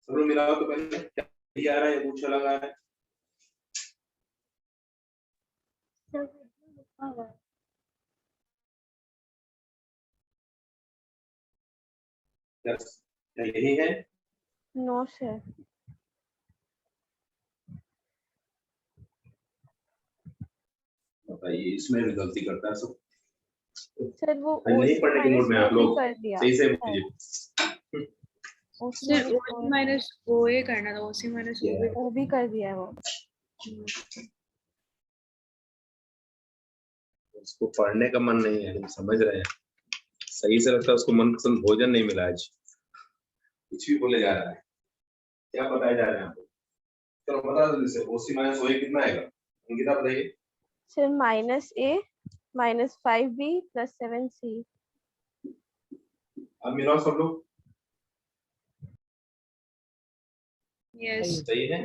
सब लोग मिलाओ तो पहले क्या आ रहा है, पूछा लगा है। यस, क्या यही है? नो सर, बताइए, इसमें भी गलती करता है सब। सर वो नहीं पढ़ने के मूड में आप लोग, कर दिया सही से कीजिए। सर OC माइनस OA करना था, OC माइनस OB। वो भी कर दिया है वो। उसको पढ़ने का मन नहीं है, हम समझ रहे हैं, सही से लगता है उसको मनपसंद भोजन नहीं मिला आज, कुछ भी बोले जा रहा है, क्या बताया जा रहा है आपको? चलो बता दो जैसे OC माइनस OA कितना आएगा, अंकिता बताइए। Sir minus A minus 5B plus 7C। अब मिलाओ सब लोग, यस सही है।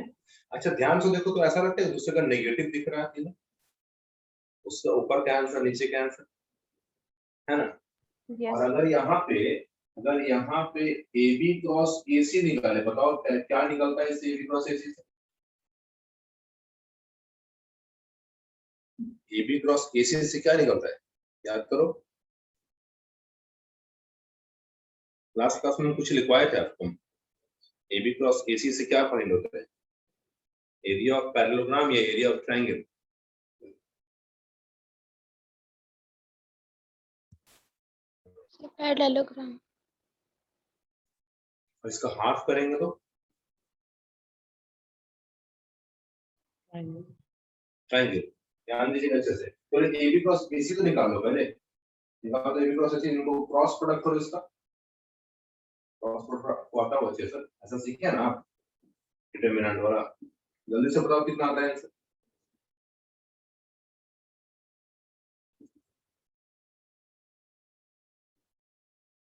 अच्छा ध्यान से देखो तो ऐसा लगता है दूसरे का नेगेटिव दिख रहा है ना, उसका ऊपर क्या आंसर नीचे क्या आंसर है ना। यस और अगर यहाँ पे AB क्रॉस AC निकाले, बताओ क्या निकलता है इससे AB क्रॉस AC से? AB क्रॉस AC से क्या निकलता है, याद करो। लास्ट क्लास में कुछ लिखवाए थे आपको। AB क्रॉस AC से क्या फाइंड होता है, एरिया ऑफ पैरेललोग्राम या एरिया ऑफ ट्रायंगल। पैरेललोग्राम। और इसका हाफ करेंगे तो ट्रायंगल। ध्यान दीजिएगा अच्छे से। तो AB क्रॉस AC तो निकाल लो पहले, निकालो तो AB क्रॉस AC, इनको क्रॉस प्रोडक्ट करो इसका। क्रॉस प्रोडक्ट को आता हो अच्छे से, ऐसा सीखे ना आप डिटरमिनेंट वाला। जल्दी से बताओ कितना आता है आंसर।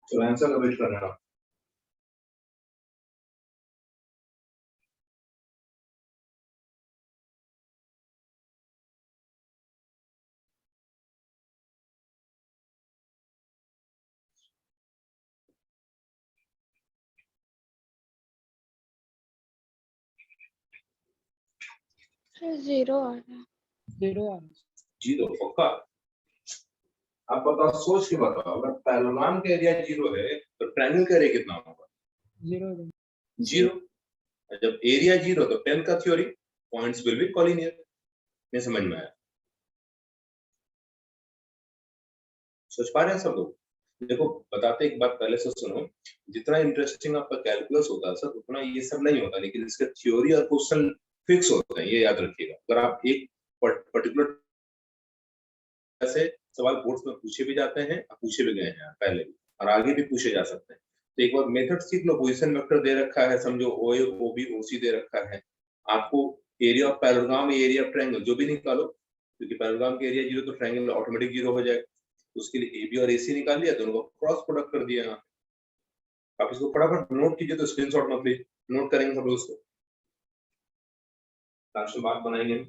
चलो आंसर का वेट करना है। सर 0 आ रहा है। 0 आ रहा है। 0 पक्का। आप बताओ, सोच के बताओ, अगर पैरेललोग्राम का एरिया 0 है तो ट्रायंगल का एरिया कितना होगा, 0 0। जब एरिया 0 तो टेन का theory, points will be collinear. नहीं समझ में आया, सोच पा रहे हैं सब लोग। देखो बताते एक बात पहले से सुनो, जितना इंटरेस्टिंग आपका कैलकुलस होता है सर, उतना ये सब नहीं होता, लेकिन इसका थ्योरी और क्वेश्चन फिक्स होते हैं, ये याद रखिएगा। अगर आप एक पर्टिकुलर ऐसे सवाल बोर्ड्स में पूछे भी जाते हैं, पूछे भी गए हैं पहले भी, और आगे भी पूछे जा सकते हैं। तो एक बार मेथड सीख लो। पोजीशन वेक्टर दे रखा है, समझो OA OB OC दे रखा है आपको। Area of parallelogram, area of triangle जो भी निकालो, क्योंकि पैरेललोग्राम के एरिया 0 तो ट्रायंगल ऑटोमेटिक 0 हो जाएगा। उसके लिए AB और AC निकाल लिया, दोनों को क्रॉस प्रोडक्ट कर दिया। आप इसको फटाफट नोट कीजिए, तो स्क्रीनशॉट मत लीजिए, नोट करेंगे सब लोग इसको, लास्ट में बात बनाएंगे।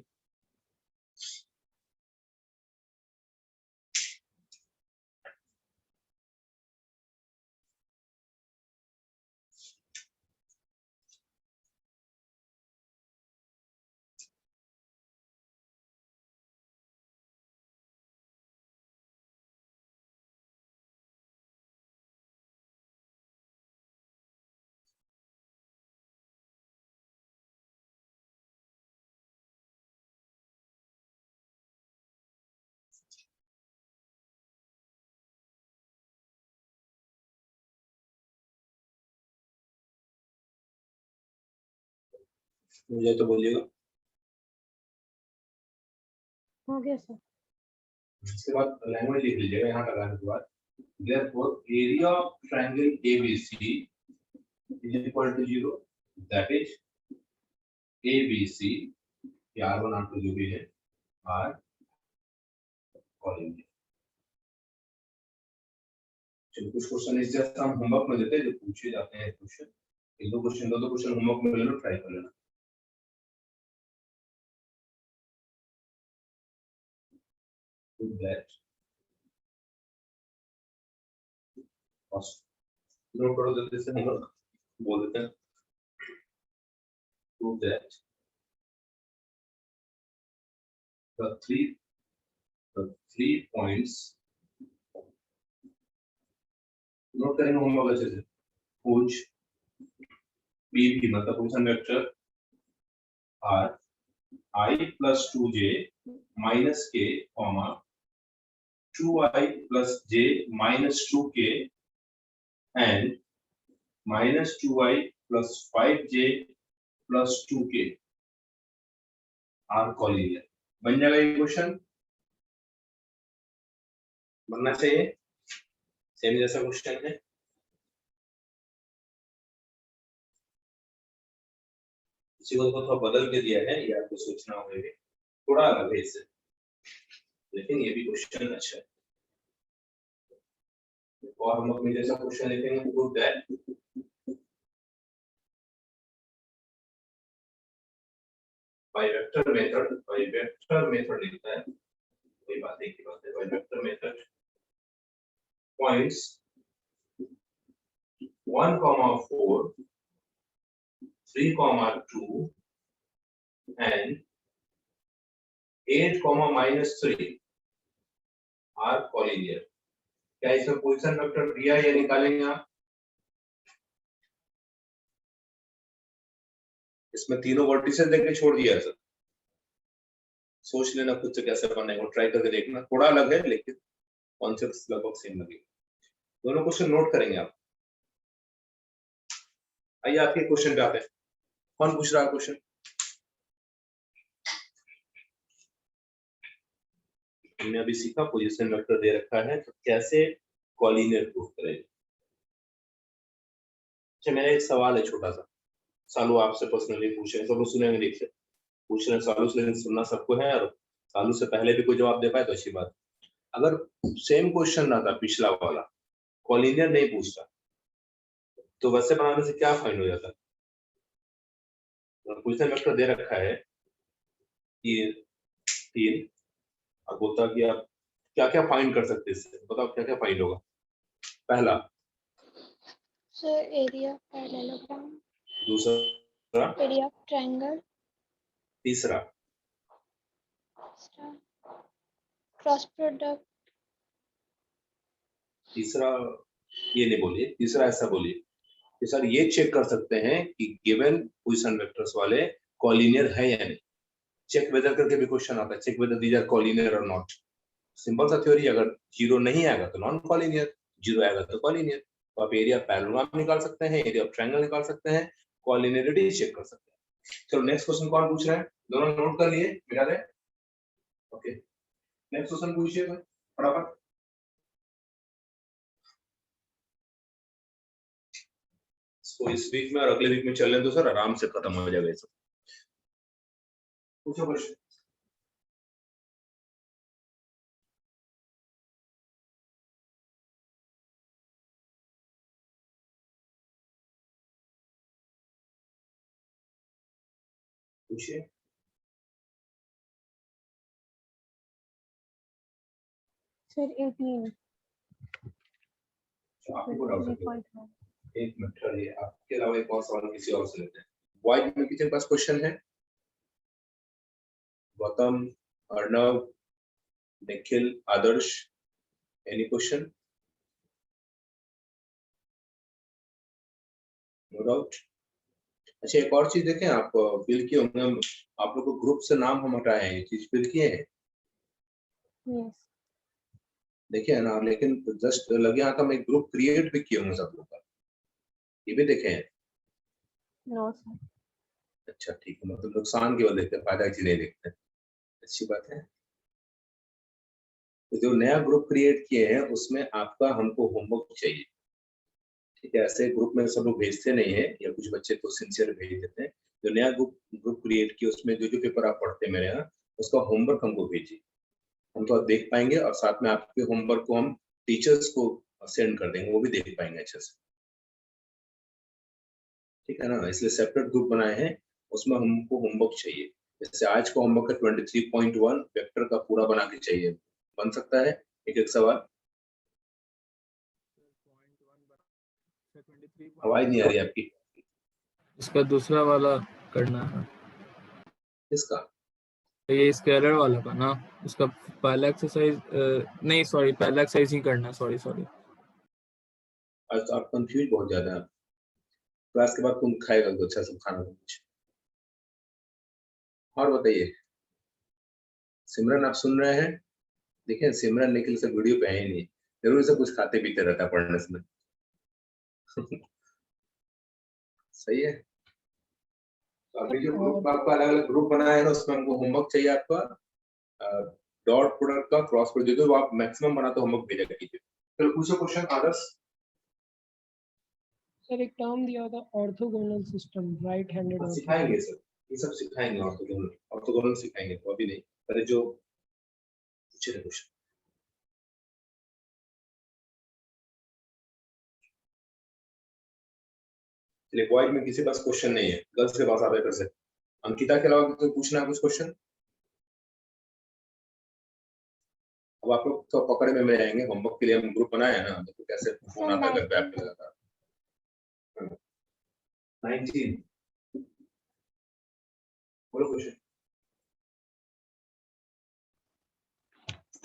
मुझे तो बोलिएगा। हो गया सर। इसके बाद लैंग्वेज लिख लीजिएगा यहाँ लगाने के बाद। Therefore, area of triangle ABC is equal to 0. That is ABC, R1 R2 जो भी है, R कॉलिंग। चलो कुछ क्वेश्चन इस जैसा हम होमवर्क में देते हैं, जो पूछे जाते हैं क्वेश्चन। एक दो क्वेश्चन होमवर्क में ले लो, ट्राई कर लेना। Do that. नोट करो जल्दी से, होमवर्क बोल देते हैं। Do that. The three points. Note करेंगे होमवर्क अच्छे से। पूछ PV मतलब position vector R I plus 2j minus k, 2i plus j minus 2k and minus 2i plus 5j plus 2k are collinear। बन जाएगा ये क्वेश्चन, बनना चाहिए, सेम जैसा क्वेश्चन है। इसी को थोड़ा बदल के दिया है, ये आपको सोचना होगा, थोड़ा अलग है इससे, लेकिन ये भी क्वेश्चन अच्छा है। और हम अपने जैसा क्वेश्चन लिखेंगे, prove that by vector method लिखता है, कोई बात एक ही बात है। by vector method points 1, 4, 3, 2 and 8, -3 are collinear. क्या इसमें पोजीशन वेक्टर दिया है या निकालेंगे आप? इसमें तीनों वर्टिसेस देके छोड़ दिया है सर। सोच लेना खुद से कैसे बनेगा, ट्राई करके देखना, थोड़ा अलग है लेकिन कॉन्सेप्ट लगभग सेम लगेगा। दोनों क्वेश्चन नोट करेंगे आप। आइए आपके क्वेश्चन पे आते हैं। कौन पूछ रहा है क्वेश्चन? हमने अभी सीखा पोजीशन वेक्टर दे रखा है तो कैसे कॉलिनियर प्रूफ करें। अच्छा, मेरा एक सवाल है छोटा सा, सालू आपसे पर्सनली पूछ रहे हैं, सब लोग सुनेंगे, देखिए पूछ रहे हैं सालू से, लेकिन सुनना सबको है और सालू से पहले भी कोई जवाब दे पाए तो अच्छी बात। अगर सेम क्वेश्चन ना था पिछला वाला, कॉलिनियर नहीं पूछता, तो वैसे बनाने से क्या फाइंड हो जाता? पोजीशन वेक्टर दे रखा है ये 3, और बोलता कि आप क्या क्या फाइंड कर सकते हैं इससे, बताओ क्या क्या फाइंड होगा। पहला, सर एरिया ऑफ पैरेललोग्राम, दूसरा, एरिया ऑफ ट्रायंगल, तीसरा, क्रॉस प्रोडक्ट, तीसरा ये नहीं बोलिए, तीसरा ऐसा बोलिए कि सर ये चेक कर सकते हैं कि गिवन पोजीशन वेक्टर्स वाले कॉलिनियर है या नहीं। चेक वेदर करके भी क्वेश्चन आता है, check whether these are collinear और नॉट। सिंपल सा थ्योरी, अगर 0 नहीं आएगा तो नॉन कॉलिनियर, 0 आएगा तो कॉलिनियर। तो आप एरिया पैरेललोग्राम निकाल सकते हैं, एरिया ऑफ ट्रायंगल निकाल सकते हैं, कॉलिनियरिटी चेक कर सकते हैं। चलो नेक्स्ट क्वेश्चन कौन पूछ रहा है? दोनों नोट कर लिए, मिला दे। ओके, नेक्स्ट क्वेश्चन पूछिए फटाफट। इसको इस वीक में और अगले वीक में चलने दो सर, आराम से खत्म हो जाएगा ये सब। पूछो क्वेश्चन। पूछिए। सर 18 आप ही को डाउट है? 3.1 एक मिनट ठहरिए, आपके अलावा एक और सवाल किसी और से लेते हैं। वाइट में किसी के पास क्वेश्चन है? Gautam, Arnav, Nikhil, Adarsh, any question? No doubt. अच्छा, एक और चीज देखें, आप फिल किए होंगे, आप लोग को ग्रुप से नाम हम हटाए हैं, ये चीज फिल किए हैं? यस देखिए है ना, लेकिन जस्ट लगे यहाँ का मैं ग्रुप क्रिएट भी किए होंगे सब लोग का, ये भी देखे हैं? नो सर अच्छा ठीक है, मतलब नुकसान केवल देखते हैं, फायदा की नहीं देखते हैं। अच्छी बात है। तो जो नया ग्रुप क्रिएट किए हैं उसमें आपका हमको होमवर्क चाहिए, ठीक है? ऐसे ग्रुप में सब लोग भेजते नहीं है, या कुछ बच्चे तो सिंसियर भेज देते हैं। जो नया ग्रुप क्रिएट किया उसमें जो जो पेपर आप पढ़ते हैं मेरे यहाँ, उसका होमवर्क हमको भेजिए, हम तो देख पाएंगे, और साथ में आपके होमवर्क को हम टीचर्स को सेंड कर देंगे, वो भी देख पाएंगे अच्छे से, ठीक है ना? इसलिए सेपरेट ग्रुप बनाए हैं, उसमें हमको होमवर्क चाहिए। जैसे आज का होमवर्क है 23.1 वेक्टर का पूरा बना के चाहिए, बन सकता है एक एक सवाल? आवाज नहीं आ रही आपकी। इसका दूसरा वाला करना है, किसका? तो ये स्केलर वाला का ना, इसका पहला एक्सरसाइज नहीं सॉरी, पहला एक्सरसाइज ही करना है, सॉरी। आज तो आप कंफ्यूज बहुत ज्यादा है। क्लास के बाद तुम खाएगा तो अच्छा सब खाना कुछ। और बताइए, सिमरन आप सुन रहे हैं? देखिए सिमरन निखिल से वीडियो पे है ही नहीं, जरूर से कुछ खाते पीते रहता है पढ़ने से। सही है। तो अभी जो ग्रुप आपका अलग अलग ग्रुप बनाया है ना, उसमें हमको होमवर्क चाहिए आपका, डॉट प्रोडक्ट का, क्रॉस प्रोडक्ट, जो आप मैक्सिमम बनाते होमवर्क भेजा कीजिए। चलो पूछो क्वेश्चन आदर्श। सर एक टर्म दिया था ऑर्थोगोनल सिस्टम, राइट हैंडेड सिखाएंगे सर, ये सब सिखाएंगे, ऑर्थोगोनल सिखाएंगे, तो अभी नहीं, पहले जो पूछे थे क्वेश्चन। चलिए, बॉयज में किसी के पास क्वेश्चन नहीं है, गर्ल्स के पास आते कर से। अंकिता के अलावा कोई पूछना है कुछ क्वेश्चन? अब आप लोग तो पकड़ में आएंगे, होमवर्क के लिए हम ग्रुप बनाए हैं ना, देखो कैसे फोन आता है बैक पे लगातार। 19 बोलो question.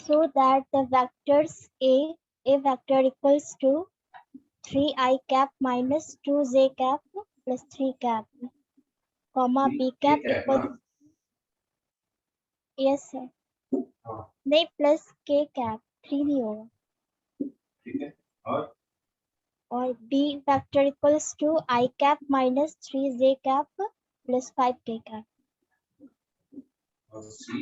so that the vectors a vector equals to 3i cap minus 2j cap plus 3 cap, comma b cap ठीक है equal ना? yes sir, हाँ नहीं plus k cap 3 नहीं होगा, ठीक है, और b vector equals to I cap minus 3j cap plus 5k cap, सी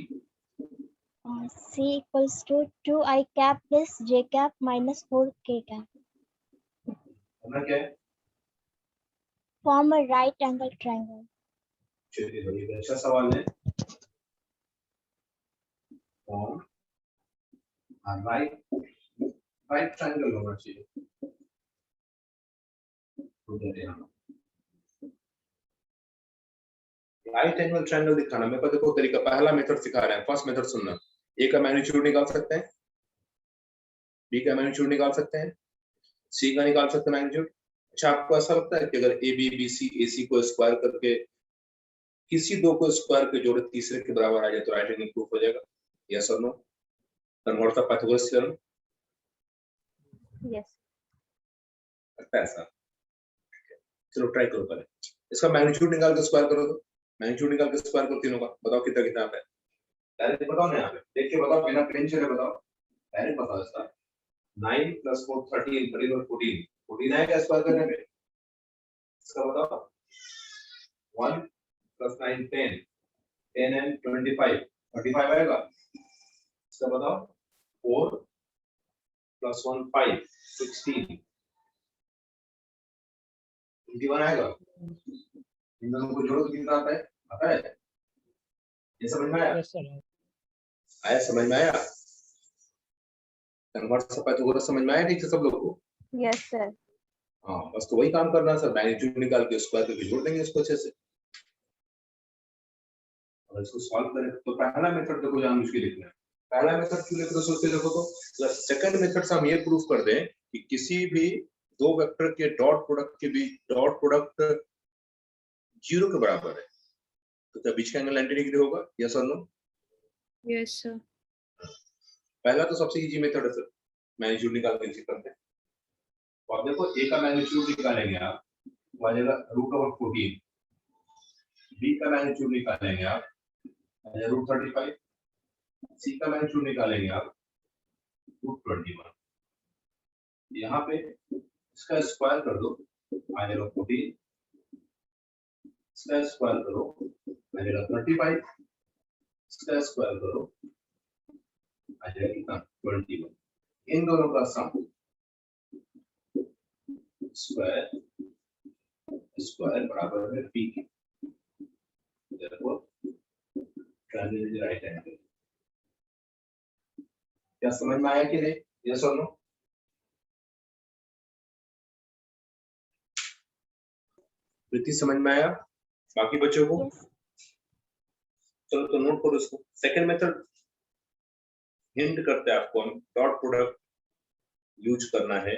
और c equals to 2I cap plus j cap minus 4k cap. करना क्या है? Form a right angle triangle. चलिए बड़ी अच्छा सवाल है। फॉर्म राइट ट्रायंगल होना चाहिए। राइट एंगल ट्रायंगल दिखाना मेरे को देखो तरीका, पहला मेथड सिखा रहे हैं। फर्स्ट मेथड सुनना, ए का मैग्नीट्यूड निकाल सकते हैं, बी का मैग्नीट्यूड निकाल सकते हैं, सी का निकाल सकते हैं मैग्नीट्यूड। अच्छा आपको ऐसा लगता है कि अगर ए बी बी सी ए सी को स्क्वायर करके किसी दो को स्क्वायर के जोड़े तीसरे के बराबर आ जाए तो राइट एंगल प्रूफ हो जाएगा? यस और no? Convert the Pythagoras theorem. Yes लगता है ऐसा? चलो ट्राई करो पहले। इसका मैग्नीट्यूड निकाल के स्क्वायर करो, तो मैग्नीट्यूड निकाल के स्क्वायर करो तीनों का, बताओ कितना कितना आता है। डायरेक्ट बताओ ना, यहाँ पे देख के बताओ, बिना पेन चले बताओ, डायरेक्ट बताओ। इसका 9 + 4 13 13 और 14 14 आएगा स्क्वायर करने पे। इसका बताओ 1 + 9 10 10 and 25 35 आएगा। इसका बताओ 4 + 1 5 16 21 आएगा। इन दोनों को जोड़ो तो कितना आता है? आता है? ये समझ में आया? Yes sir. आया, समझ में आया? कन्वर्ट से पाइथागोरस समझ में आया ठीक से सब लोग को? Yes sir. हाँ बस तो वही काम करना है सर, मैग्नीट्यूड निकाल के स्क्वायर करके जोड़ देंगे इसको अच्छे से। और इसको सॉल्व करें तो पहला मेथड देखो जानबूझ के लिखना है। पहला मेथड क्यों लिख रहे हो सोचते देखो तो, सेकंड मेथड से हम ये प्रूफ कर दें कि किसी भी दो वेक्टर के डॉट प्रोडक्ट के बीच डॉट प्रोडक्ट 0 के बराबर है तो क्या बीच का एंगल 90 डिग्री होगा? यस और नो? Yes, sir. पहला तो सबसे इजी मेथड है सर, मैग्नीट्यूड निकाल के चेक करते हैं। तो आप देखो ए का मैग्नीट्यूड निकालेंगे आप, वो आ जाएगा √14। बी का मैग्नीट्यूड निकालेंगे आप, आ जाएगा √35। सी का मैग्नीट्यूड निकालेंगे आप √21। यहाँ पे इसका स्क्वायर कर दो, आ जाएगा 14। इसका स्क्वायर करो, आ जाएगा 35। इसका स्क्वायर करो, आ जाएगा कितना? 21। इन दोनों का सम स्क्वायर स्क्वायर बराबर है पी के। therefore triangle is right angle। क्या समझ में आया कि नहीं? यस और नो? प्रीति समझ में आया बाकी बच्चों को? Yes. चलो तो नोट करो इसको। सेकंड मेथड हिंट करते हैं आपको, हम डॉट प्रोडक्ट यूज करना है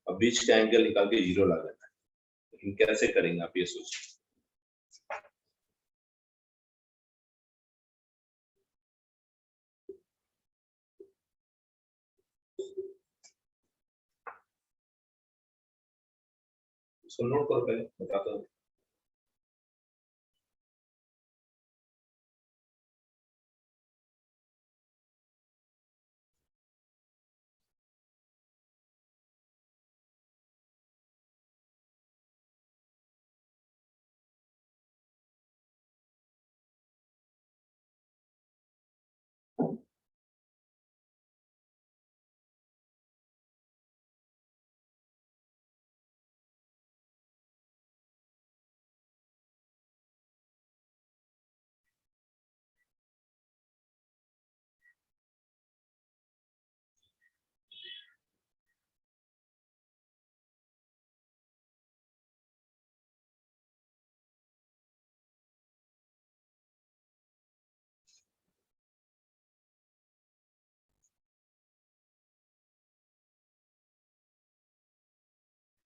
और बीच का एंगल निकाल के 0 ला देना है, लेकिन कैसे करेंगे आप ये सोचिए। इसको नोट करो पहले, बताता हूँ।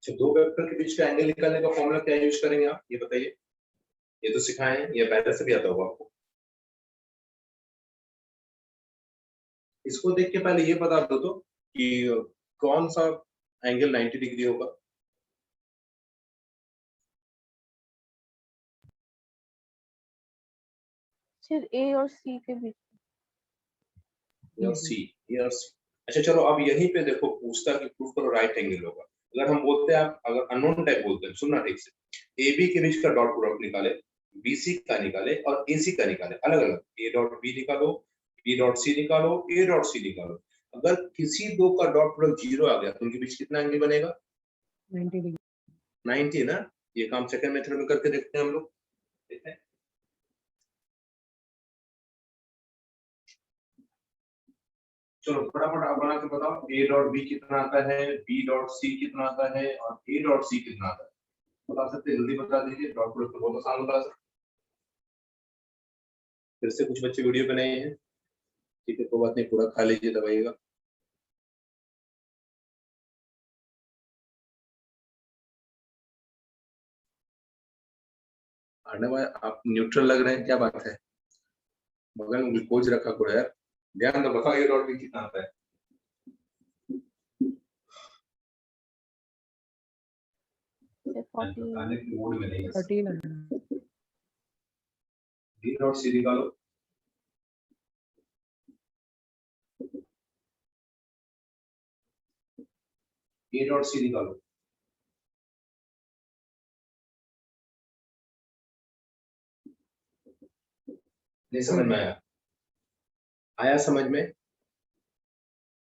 अच्छा, दो वेक्टर के बीच का एंगल निकालने का फॉर्मूला क्या यूज करेंगे आप ये बताइए। ये तो सिखाए हैं, ये पहले से भी आता होगा आपको। इसको देख के पहले ये बता दो तो कि कौन सा एंगल 90 डिग्री होगा। सिर्फ ए और सी के बीच। ए और सी, ए और सी। अच्छा चलो अब यहीं पे देखो, पूछता कि प्रूव करो राइट एंगल होगा। अगर हम बोलते हैं, आप अगर अननोन टाइप बोलते हैं, सुनना ठीक से, ए बी के बीच का डॉट प्रोडक्ट निकाले, बी सी का निकाले और ए सी का निकाले, अलग अलग। ए डॉट बी निकालो, बी डॉट सी निकालो, ए डॉट सी निकालो। अगर किसी दो का डॉट प्रोडक्ट 0 आ गया तो उनके बीच कितना एंगल बनेगा? 90 डिग्री। 90 ना। ये काम सेकंड मेथड में करके देखते हैं हम लोग। देखते हैं। चलो फटाफट आप बना के बताओ, ए डॉट बी कितना आता है, बी डॉट सी कितना आता है और ए डॉट सी कितना आता है? बता सकते हैं? जल्दी बता दीजिए। डॉट प्रोडक्ट तो बहुत आसान होता है सर। फिर से कुछ बच्चे वीडियो पे नए हैं, ठीक है, कोई बात नहीं, पूरा खा लीजिए, दबाइएगा। अर्णव भाई आप न्यूट्रल लग रहे हैं, क्या बात है? बगल में ग्लूकोज रखा करो यार। ध्यान तो बताओ, ए डॉट बी कितना आता है? बताने की मूड में नहीं है। 1300। बी डॉट सी निकालो। ए डॉट सी निकालो। नहीं समझ में आया? आया समझ में?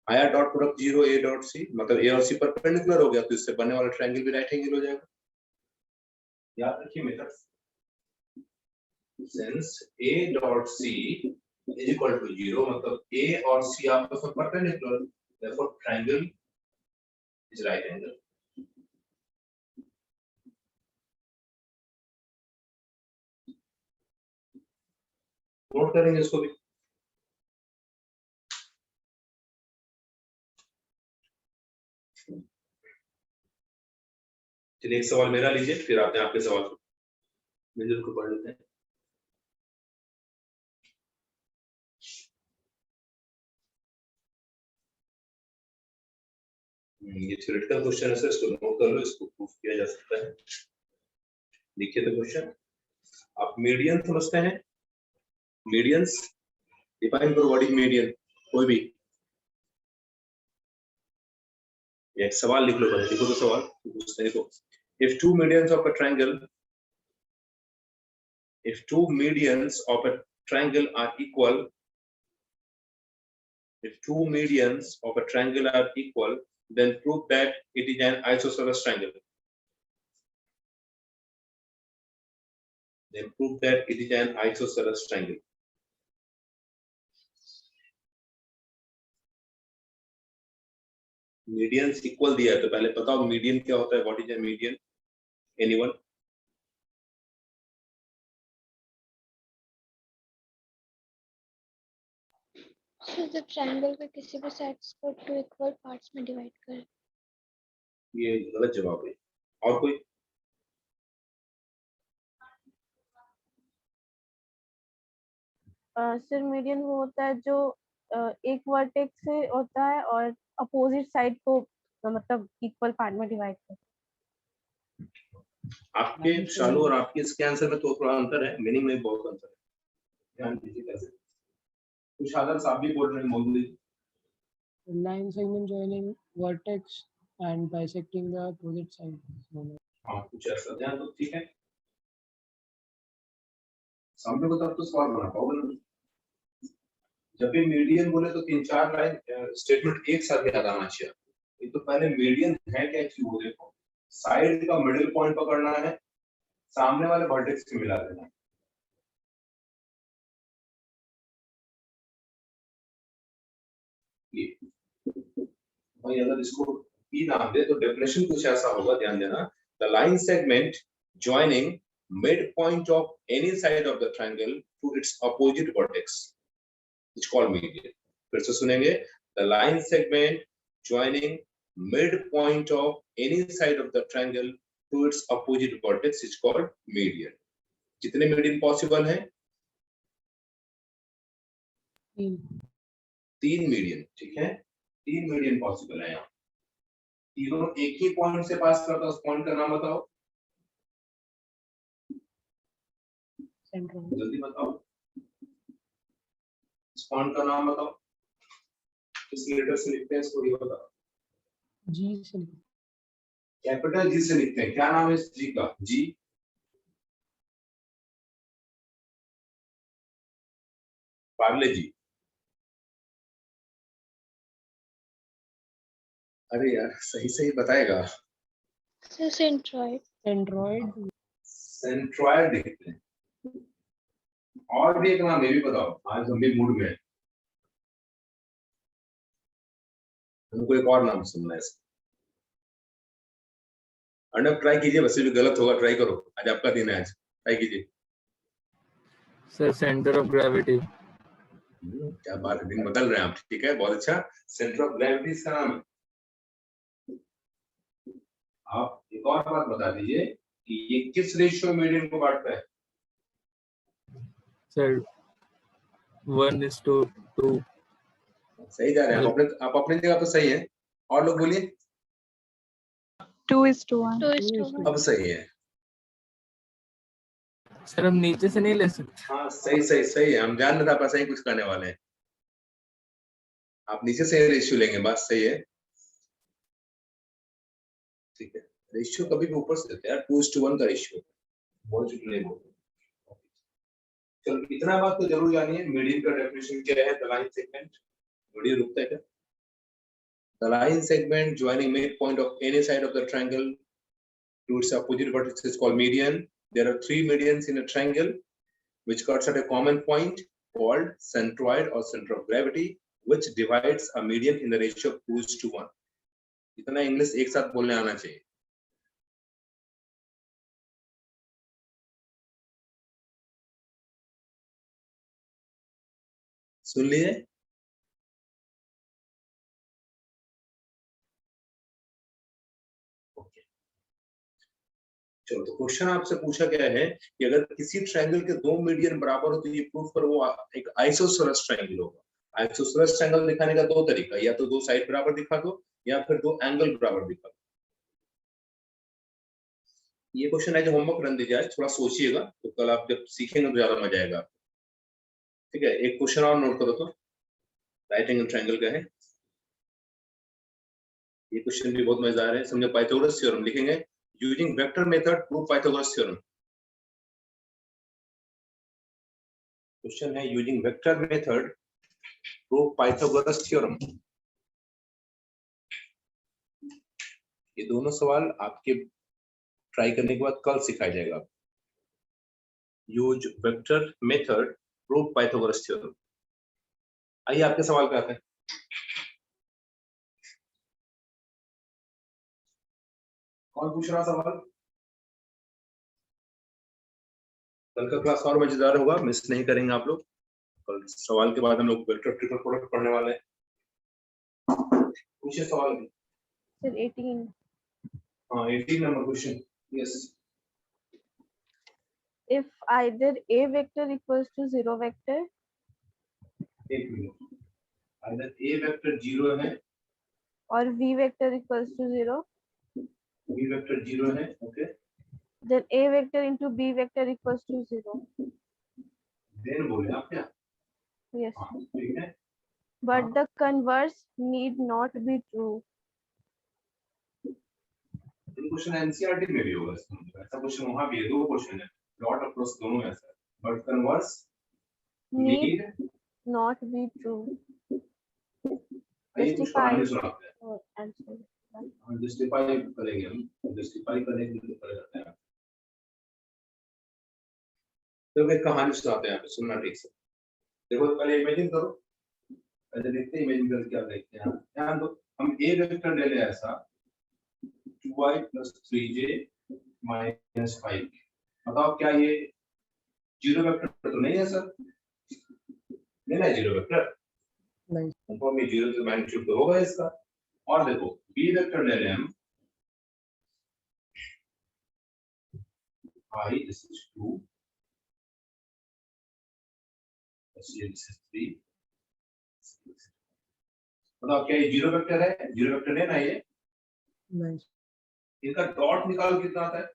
आया dot product 0 A dot C, मतलब ए और सी परपेंडिकुलर हो गया तो इससे बनने वाला ट्रायंगल भी राइट एंगल हो जाएगा। याद रखिए method. Since A dot C is equal to 0, मतलब ए और सी आपस में perpendicular, therefore triangle is right angle. Note करेंगे इसको भी। चलिए एक सवाल मेरा लीजिए, फिर आते हैं आपके सवाल को, मिलजुल को पढ़ लेते हैं। ये थ्योरेटिकल क्वेश्चन है सर, इसको नोट कर लो, इसको प्रूफ किया जा सकता है। देखिए तो क्वेश्चन, आप मीडियन समझते हैं? मीडियंस डिफाइन करो, व्हाट इज मीडियन? कोई भी एक सवाल लिख लो पहले, लिखो तो सवाल पूछते हैं। देखो, if two medians of a triangle are equal, if two medians of a triangle are equal, then prove that it is an isosceles triangle. Then prove that it is an isosceles triangle. Medians equal दिया है तो पहले बताओ median क्या होता है, what is a median? Anyone? Sir जब triangle के किसी भी साइड्स को 2 इक्वल पार्ट्स में डिवाइड करें। ये गलत जवाब है। और कोई? सर मीडियन वो होता है जो एक वर्टेक्स से होता है और अपोजिट साइड को मतलब इक्वल पार्ट में डिवाइड करता है। आपके शालू और आपके इसके आंसर में तो थोड़ा अंतर है, मीनिंग में बहुत अंतर है, ध्यान दीजिए कैसे। कुछ अदर साहब भी बोल रहे हैं, बोल दीजिए। Line segment joining vertex and bisecting the opposite side. हाँ कुछ ऐसा, ध्यान दो, ठीक है। सामने को तो सवाल बना पाओगे ना। जब भी मीडियन बोले तो 3-4 लाइन स्टेटमेंट एक साथ याद आना चाहिए। एक तो पहले मीडियन है क्या चीज वो देखो, साइड का मिडिल पॉइंट पकड़ना है, सामने वाले वर्टेक्स से मिला देना है। भाई अगर इसको पी नाम दे तो डेफिनेशन कुछ ऐसा होगा, ध्यान देना। The line segment joining midpoint of any side of the triangle to its opposite vertex is called median. फिर से सुनेंगे, the line segment joining midpoint of any side of the triangle to its opposite vertex is called median. कितने median possible हैं? 3 median, ठीक है, 3 median possible है यहाँ, तीनों एक ही पॉइंट से पास करता है, उस पॉइंट का नाम बताओ, सेंट्रल जल्दी बताओ, इस पॉइंट का नाम बताओ, किस लेटर से लिखते हैं इसको, ये बताओ। जी से लिखो। कैपिटल जी से लिखते हैं, क्या नाम है इस जी का, जी, पार्ले जी। अरे यार सही सही बताएगा, सर सेंट्रॉइड। एंड्रॉइड सेंट्रॉइड लिखते हैं। और भी एक नाम ये भी बताओ, आज हम भी मूड में हैं। हमको एक और नाम सुनना है इसका। अर्णव ट्राई कीजिए, वैसे भी गलत होगा, ट्राई करो, आज आपका दिन है, आज ट्राई कीजिए। Sir centre of gravity. क्या बात है, दिन बदल रहे हैं आप, ठीक है, बहुत अच्छा। सेंटर ऑफ ग्रेविटी इसका नाम है। आप एक और बात बता दीजिए कि ये किस रेशियो में मीडियन को बांटता है। सर 1:2। सही जा रहे हैं आप अपनी जगह तो सही है, और लोग बोलिए। 2:1। अब सही है, सर हम नीचे से नहीं ले सकते। हाँ सही सही सही है, हम जान रहे थे आप ऐसा ही कुछ करने वाले हैं, आप नीचे से रेशियो लेंगे, बात सही है, ठीक है। रेशियो कभी भी ऊपर से देते हैं यार, 2:1 का रेशियो, बहुत झूठ नहीं बोलते। चलो इतना बात तो जरूर जानिए, मीडियन का डेफिनेशन क्या है, द लाइन सेगमेंट। वीडियो रुकता है क्या? The line segment joining midpoint of any side of the triangle to its opposite vertex is called median. There are 3 medians in a triangle which cuts at a common point called centroid or center of gravity, which divides a median in the ratio of 2:1. इतना English एक साथ बोलने आना चाहिए। सुन लिए? चलो तो question आपसे पूछा गया है कि अगर किसी ट्रायंगल के 2 मीडियन बराबर हो तो ये प्रूफ करो वो एक आइसोसेलेस ट्रायंगल होगा। आइसोसेलेस ट्रायंगल दिखाने का 2 तरीका, या तो 2 साइड बराबर दिखा दो या फिर 2 एंगल बराबर दिखा दो। ये क्वेश्चन है जो होमवर्क रन दीजिए, आज थोड़ा सोचिएगा, तो कल आप जब सीखेंगे तो ज्यादा मजा आएगा, ठीक है। एक क्वेश्चन और नोट करो तो, राइट एंगल ट्रायंगल का है, ये क्वेश्चन भी बहुत मजेदार है। समझो, पाइथागोरस थ्योरम लिखेंगे, using vector method prove Pythagoras theorem. Question है using vector method prove Pythagoras theorem. ये दोनों सवाल आपके ट्राई करने के बाद कल सिखाया जाएगा। Use vector method prove Pythagoras theorem. आइए आपके सवाल पे आते हैं। कौन पूछ रहा सवाल? कल का क्लास और मजेदार होगा, मिस नहीं करेंगे आप लोग। कल सवाल के बाद हम लोग वेक्टर ट्रिपल प्रोडक्ट पढ़ने वाले हैं। पूछिए सवाल। सर 18। हाँ 18 number question. Yes. If either a vector equals to 0 vector एक मिनट, अगर a वेक्टर 0 है और v vector equals to 0, b vector 0 है, okay, then a vector into b vector equals to 0. Then बोले आप क्या? Yes. हाँ ठीक है, But the converse need not be true. ये क्वेश्चन एनसीईआरटी में भी होगा, ऐसा क्वेश्चन वहां भी है, 2 क्वेश्चन है, डॉट अप्रोच दोनों में ऐसा है, but converse Need need not be true. ये कुछ कहानी सुनाते हैं। or answer. हम जस्टिफाई करेंगे, हम जस्टिफाई करने के लिए कर जाते हैं। तो एक कहानी सुनाते हैं, सुनना ठीक से। देखो पहले इमेजिन करो, पहले देखते हैं इमेजिन करके क्या देखते हैं। ध्यान दो, हम ए वेक्टर ले ले ऐसा 2y + 3j - 5। बताओ क्या ये 0 वेक्टर तो नहीं है सर? लेना है 0 वेक्टर, नहीं कंफर्म ये 0 से मैग्नीट्यूड तो होगा इसका। और देखो बी वेक्टर ले रहे हैं हम, I this is 2, this is 3, बताओ क्या ये जीरो वेक्टर है? जीरो वेक्टर है ना ये? नहीं इनका डॉट निकालो कितना आता है?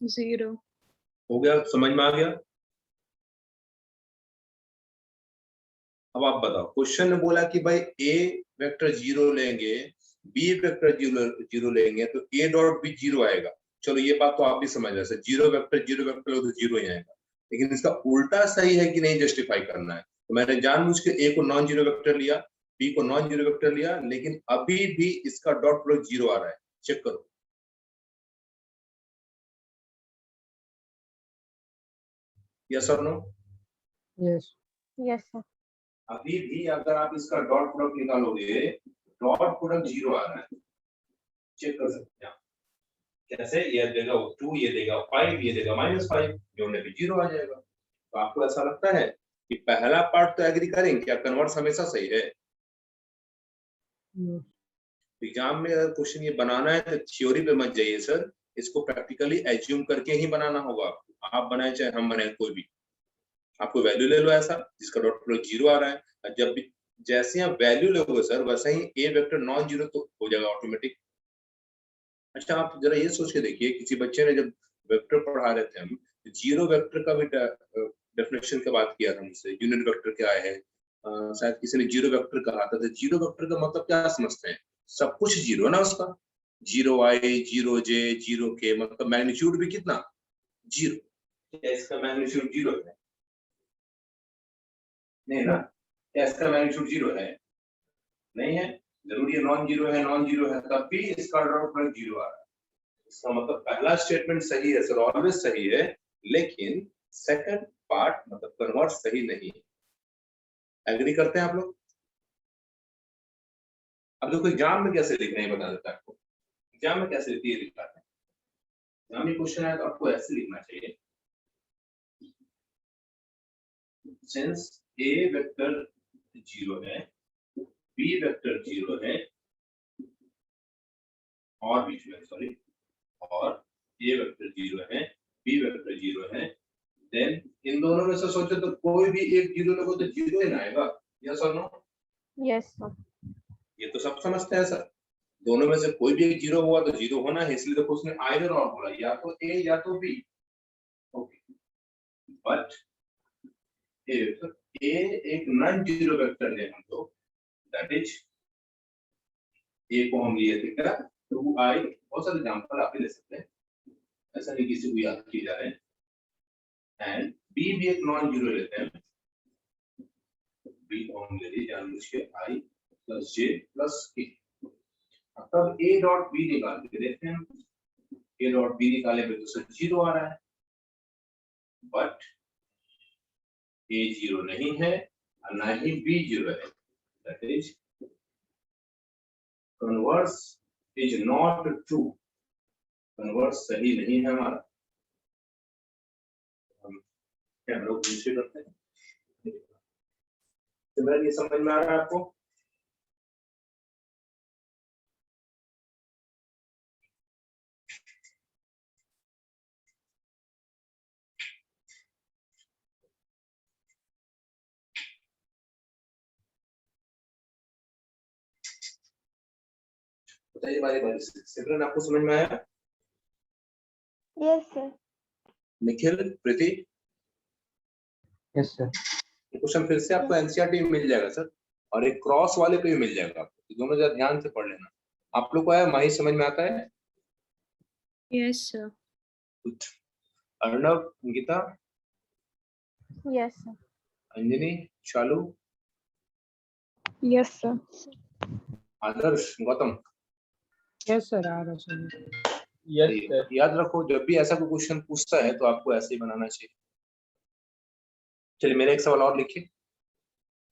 0. हो गया, समझ में आ गया? अब आप बताओ, क्वेश्चन ने बोला कि भाई ए वेक्टर 0 लेंगे, बी वेक्टर 0 लेंगे तो ए डॉट भी 0 आएगा। चलो ये बात तो आप भी समझ रहे, जीरो वेक्टर तो 0 ही आएगा, लेकिन इसका उल्टा सही है कि नहीं जस्टिफाई करना है। तो मैंने जानबूझ के ए को नॉन जीरो वेक्टर लिया, बी को नॉन जीरो वेक्टर लिया, लेकिन अभी भी इसका डॉट प्रोडक्ट 0 आ रहा है। चेक करो, यस और नो? Yes yes sir. अभी भी अगर आप इसका डॉट प्रोडक्ट निकालोगे, डॉट प्रोडक्ट 0 आ रहा है। चेक कर सकते हैं आप। कैसे? ये देगा 2, ये देगा 5, ये देगा -5, जोड़ने पे 0 आ जाएगा। तो आपको ऐसा लगता है कि पहला पार्ट तो एग्री करेंगे, क्या कन्वर्स हमेशा सही है? एग्जाम में अगर क्वेश्चन ये बनाना है तो थ्योरी पे मत जाइए सर, इसको प्रैक्टिकली एज्यूम करके ही बनाना होगा आपको। आप बनाए चाहे हम बनाए, कोई भी आपको वैल्यू ले लो ऐसा जिसका डॉट प्रोडक्ट 0 आ रहा है, और जब भी जैसे आप वैल्यू लोगे सर, वैसे ही ए वेक्टर नॉन जीरो तो हो जाएगा ऑटोमेटिक। अच्छा आप जरा ये सोच के देखिए, किसी बच्चे ने जब वेक्टर पढ़ा रहे थे हम, जीरो वेक्टर का भी डेफिनेशन की बात किया था मुझसे, यूनिट वेक्टर क्या है, शायद किसी ने जीरो वेक्टर कहा था। तो जीरो वेक्टर का मतलब क्या समझते हैं? सब कुछ जीरो ना उसका, 0i 0j 0k, मतलब मैग्नीट्यूड भी कितना? 0। क्या इसका मैग्नीट्यूड 0 है? नहीं ना। क्या इसका मैग्नीट्यूड 0 है? नहीं है। जरूरी है नॉन जीरो है, नॉन जीरो है, तब भी इसका डॉट प्रोडक्ट 0 आ रहा है। इसका मतलब पहला स्टेटमेंट सही है सर, ऑलवेज सही है, लेकिन सेकंड पार्ट मतलब कन्वर्ट सही नहीं है। एग्री करते हैं आप लोग? अब देखो एग्जाम में कैसे लिखना है बता देता है आपको। एग्जाम में कैसे लिखती है लिखता है, एग्जाम में क्वेश्चन आया तो आपको ऐसे लिखना चाहिए, सिंस ए वेक्टर 0 है, बी वेक्टर 0 है, और बीच में सॉरी, और ए वेक्टर 0 है, बी वेक्टर 0 है, देन इन दोनों में से सोचो तो कोई भी एक 0 लोगो तो 0 ही ना आएगा। यस और नो? Yes sir. ये तो सब समझते हैं सर, दोनों में से कोई भी एक 0 हुआ तो 0 होना है, इसलिए देखो उसने आइदर और बोला, या तो ए या तो बी। ओके, बट इफ ए एक नॉन जीरो वेक्टर है हम लोग, दैट इज ए को हम लिए थे क्या 2i, बहुत सारे एग्जांपल आप ले सकते हैं, ऐसा नहीं किसी को याद किए जा रहे हैं, एंड बी भी एक नॉन जीरो लेते हैं, बी को हम ले लिए जानबूझ के i plus j plus k। तब a डॉट b निकाल के देखते हैं, a डॉट b निकाले पे तो सर 0 आ रहा है, बट a 0 नहीं है और ना ही b 0 है, that is converse is not true, converse सही नहीं है हमारा। हम क्या हम लोग दूसरे करते हैं, सिमिलर ये समझ में आ रहा है आपको? बताइए बारी बारी से, सिमरन आपको समझ में आया? Yes sir. Nikhil, Preeti? Yes sir. Question फिर से आपको एनसीईआरटी में मिल जाएगा सर, और एक क्रॉस वाले पे भी मिल जाएगा आपको, दोनों जरा ध्यान से पढ़ लेना। आप लोग को आया, माही समझ में आता है? Yes, sir. Good. Arnav, Geeta, yes sir. Anjani, Shalu, yes sir. Adarsh, Gautam? Yes sir आ रहा सर। Yes sir. याद रखो, जब भी ऐसा कोई क्वेश्चन पूछता है तो आपको ऐसे ही बनाना चाहिए। चलिए मेरा एक सवाल और लिखिए,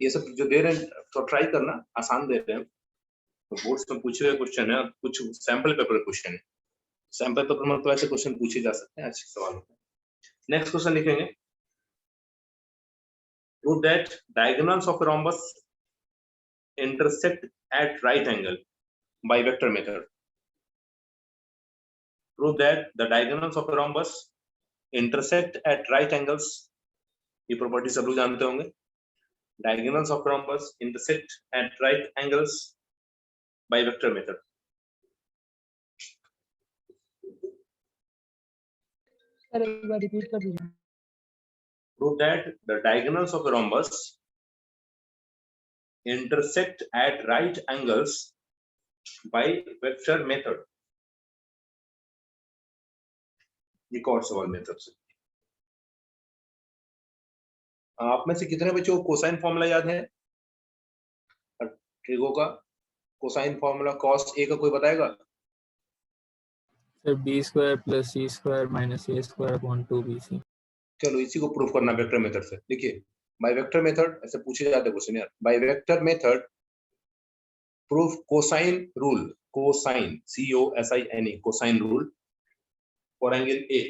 ये सब जो दे रहे हैं तो ट्राई करना, आसान दे रहे हैं, तो बोर्ड्स में पूछे हुए क्वेश्चन है, कुछ सैंपल पेपर क्वेश्चन है, सैंपल पेपर में तो ऐसे क्वेश्चन पूछे जा सकते हैं, अच्छे सवाल होते हैं। नेक्स्ट क्वेश्चन लिखेंगे, prove that diagonals of a rhombus intersect at right angle by vector method. Prove that the diagonals of a rhombus intersect at right angles, ये प्रॉपर्टी सब लोग जानते होंगे, diagonals of rhombus intersect at right angles by vector method. Sir एक बार repeat कर दीजिए. Prove that the diagonals of the rhombus intersect at right angles by vector method. एक और सवाल मेरी तरफ से. आप में से कितने बच्चों को कोसाइन फॉर्मूला याद है? ट्रिगो का कोसाइन फॉर्मूला cos a का कोई बताएगा? Sir b square plus c square minus a square upon 2bc. चलो इसी को प्रूफ करना वेक्टर मेथड से. देखिए बाय वेक्टर मेथड ऐसे पूछे जाते हैं क्वेश्चन यार. By vector method proof cosine rule. Cosine COSINE cosine rule for angle A.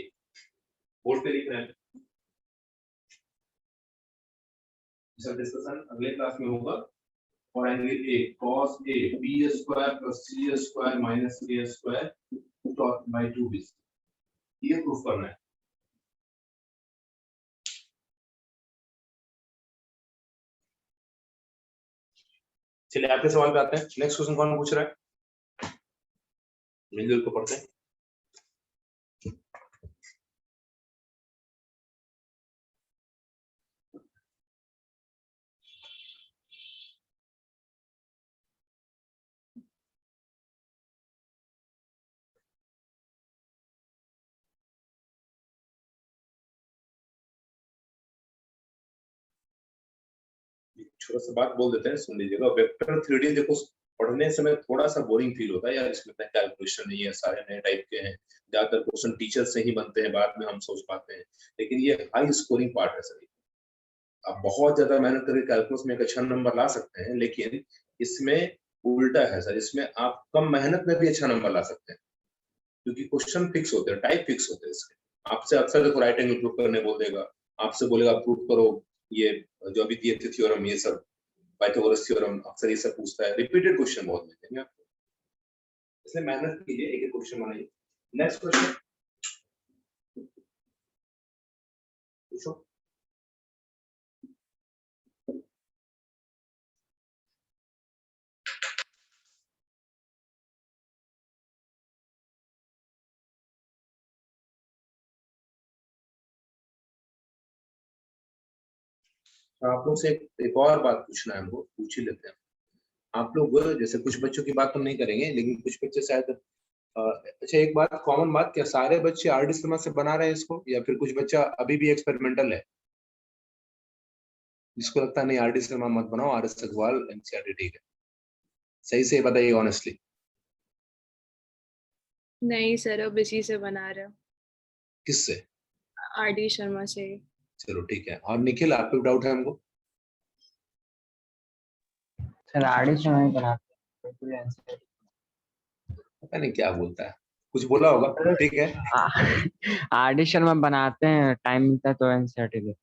Board पे लिख रहे हैं. इसका डिस्कशन अगले क्लास में होगा. For angle A cos A b square plus c square minus a square by 2b. ये proof करना है. चलिए आपके सवाल पे आते हैं. नेक्स्ट क्वेश्चन कौन पूछ रहा है? मिलजुल को पढ़ते हैं. छोटा सा बात बोल देते हैं, सुन लीजिएगा. वेक्टर 3D देखो पढ़ने समय थोड़ा सा बोरिंग फील होता है यार. इसमें इतना कैलकुलेशन नहीं है, सारे नए टाइप के हैं. ज्यादातर क्वेश्चन टीचर से ही बनते हैं, बाद में हम सोच पाते हैं. लेकिन ये हाई स्कोरिंग पार्ट है सर. आप बहुत ज्यादा मेहनत करके कैलकुलस में एक अच्छा नंबर ला सकते हैं, लेकिन इसमें उल्टा है सर. इसमें आप कम मेहनत में भी अच्छा नंबर ला सकते हैं, क्योंकि क्वेश्चन फिक्स होते हैं, टाइप फिक्स होते हैं इसके. आपसे अक्सर देखो राइट एंगल प्रूफ करने बोल देगा, आपसे बोलेगा प्रूफ करो ये जो अभी दिए थे थ्योरम, ये सब पाइथागोरस थ्योरम, अक्सर ये सब पूछता है. रिपीटेड क्वेश्चन बहुत मिलते हैं आपको, इसलिए मेहनत कीजिए, एक एक क्वेश्चन बनाइए. नेक्स्ट क्वेश्चन पूछो. आप लोग से एक और बात पूछना है हमको, पूछ ही लेते हैं. आप लोग जैसे कुछ बच्चों की बात हम नहीं करेंगे, लेकिन कुछ बच्चे शायद अच्छा एक बात कॉमन बात, क्या सारे बच्चे RD शर्मा से बना रहे हैं इसको, या फिर कुछ बच्चा अभी भी एक्सपेरिमेंटल है जिसको लगता है नहीं RD शर्मा मत बनाओ, RS अग्रवाल NCERT ठीक है? सही से बताइए ऑनेस्टली. नहीं सर, अब इसी से बना रहे हो. किससे? RD शर्मा से. चलो ठीक है. और निखिल आपको डाउट है हमको? सर RD से मैं बनाते हैं पूरे आंसर. पता नहीं क्या बोलता है, कुछ बोला होगा. ठीक है RD शर्मा बनाते हैं, टाइम मिलता है तो NCERT दे.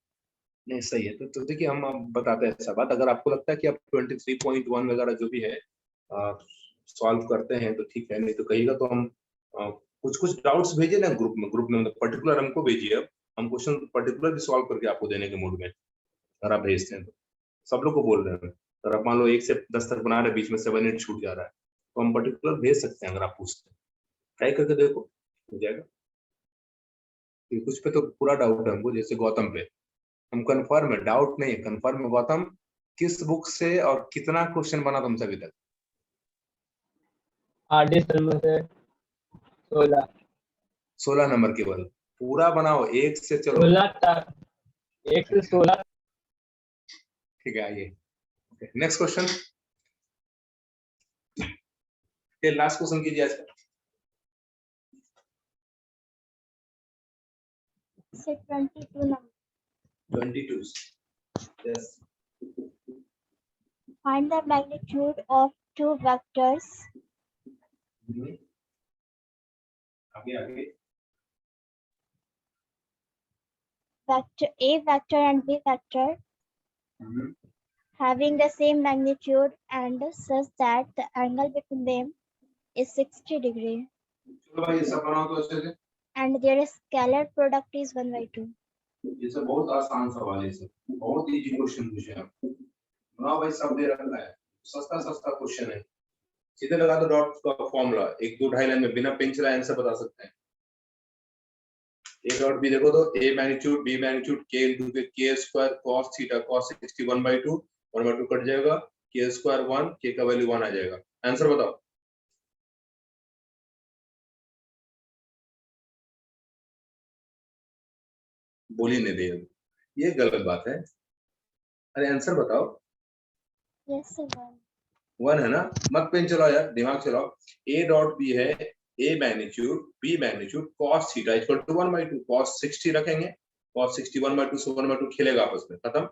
नहीं सही है. तो देखिए हम अब बताते हैं ऐसा बात. अगर आपको लगता है कि आप 23.1 वगैरह जो भी है सॉल्व करते हैं तो ठीक है, नहीं तो कहिएगा तो हम कुछ डाउट्स भेजिए ना ग्रुप में. मतलब पर्टिकुलर हमको भेजिए. अब हम क्वेश्चन पर्टिकुलर भी सॉल्व करके आपको देने के मूड में, अगर आप भेजते हैं तो. सब लोग को बोल रहे हैं, अगर आप मान लो 1 से 10 तक बना रहे, बीच में 7 8 छूट जा रहा है, तो हम पर्टिकुलर भेज सकते हैं. अगर आप पूछते हैं ट्राई करके देखो, हो जाएगा. कुछ पे तो पूरा डाउट है हमको, जैसे गौतम पे हम कंफर्म है, डाउट नहीं है, कंफर्म है. गौतम किस बुक से और कितना क्वेश्चन बना तुमसे अभी तक? RD शर्मा से 16 नंबर केवल. पूरा बनाओ 1 से. चलो 1 से 16. ठीक है, आइए. Next question. ये लास्ट क्वेश्चन कीजिए आज का. Say 22 number. 22. Yes. Find the magnitude of two vectors आगे vector A vector and B vector having the same magnitude and such that the angle between them is 60 degree चलो भाई ये सब बनाओ तो अच्छे से. and their scalar product is 1/2. ये सब बहुत आसान सवाल है. सब बहुत इजी क्वेश्चन पूछे आप. बनाओ भाई, सब दे रखा है, सस्ता सस्ता क्वेश्चन है, सीधे लगा दो डॉट का फॉर्मूला, 1-2 ढाई लाइन में बिना पिन चलाए आंसर बता सकते हैं। ए डॉट बी देखो तो ए मैग्नीट्यूड बी मैग्नीट्यूड के इनटू के square cos theta cos 61/2 1/2 cut जाएगा, के स्क्वायर 1 के का वैल्यू 1 आ जाएगा। आंसर बताओ। बोल ही नहीं दे, ये गलत बात है। अरे आंसर बताओ। Yes, sir. 1 है ना, मत पेन चलाओ यार, दिमाग चलाओ। ए डॉट बी है A magnitude B magnitude cos theta equal to 1/2 cos 60 रखेंगे, cos 60 1/2 से 1/2 खेलेगा आपस में, खत्म।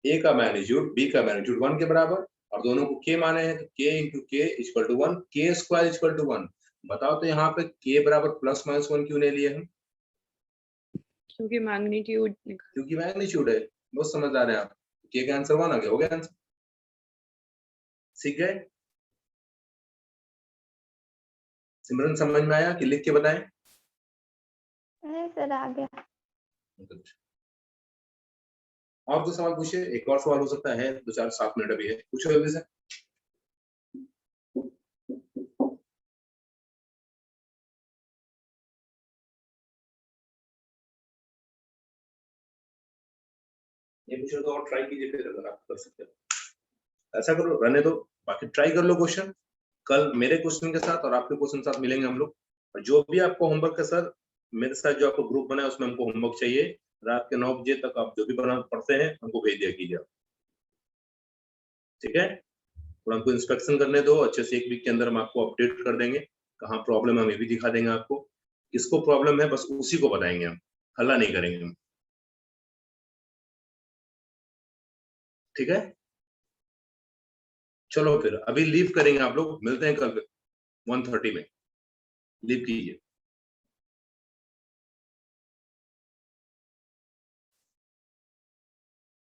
ए का मैग्नीट्यूड बी का मैग्नीट्यूड 1 के बराबर और दोनों को के माने हैं तो के इंटू के इक्वल टू 1 के स्क्वायर इक्वल टू 1। बताओ तो यहाँ पे के बराबर +-1 क्यों नहीं लिए हम? क्योंकि मैग्नीट्यूड क्योंकि मैग्नीट्यूड है, बहुत समझदार है आप। के का आंसर 1 आ गया, हो गया आंसर, सीख गए। सिमरन समझ में आया कि लिख के बताएं? नहीं सर, आ गया। और तो सवाल पूछिए, एक और सवाल हो सकता है, 2-4-7 मिनट अभी है, पूछो जल्दी से। ये पूछो तो और ट्राई कीजिए, फिर अगर आप कर सकते हो ऐसा करो, रहने दो, बाकी ट्राई कर लो क्वेश्चन। कल मेरे क्वेश्चन के साथ और आपके क्वेश्चन के साथ मिलेंगे हम लोग, और जो भी आपको होमवर्क है सर, मेरे साथ जो आपको ग्रुप बना है उसमें हमको होमवर्क चाहिए, रात के 9 बजे तक आप जो भी बना पढ़ते हैं हमको भेज दिया कीजिए, ठीक है। और हमको इंस्पेक्शन करने दो अच्छे से, 1 वीक के अंदर हम आपको अपडेट कर देंगे, कहाँ प्रॉब्लम है हमें भी दिखा देंगे आपको, किसको प्रॉब्लम है बस उसी को बताएंगे हम, हल्ला नहीं करेंगे हम, ठीक है। चलो फिर अभी लीव करेंगे आप लोग, मिलते हैं कल 1:30 में, लीव कीजिए।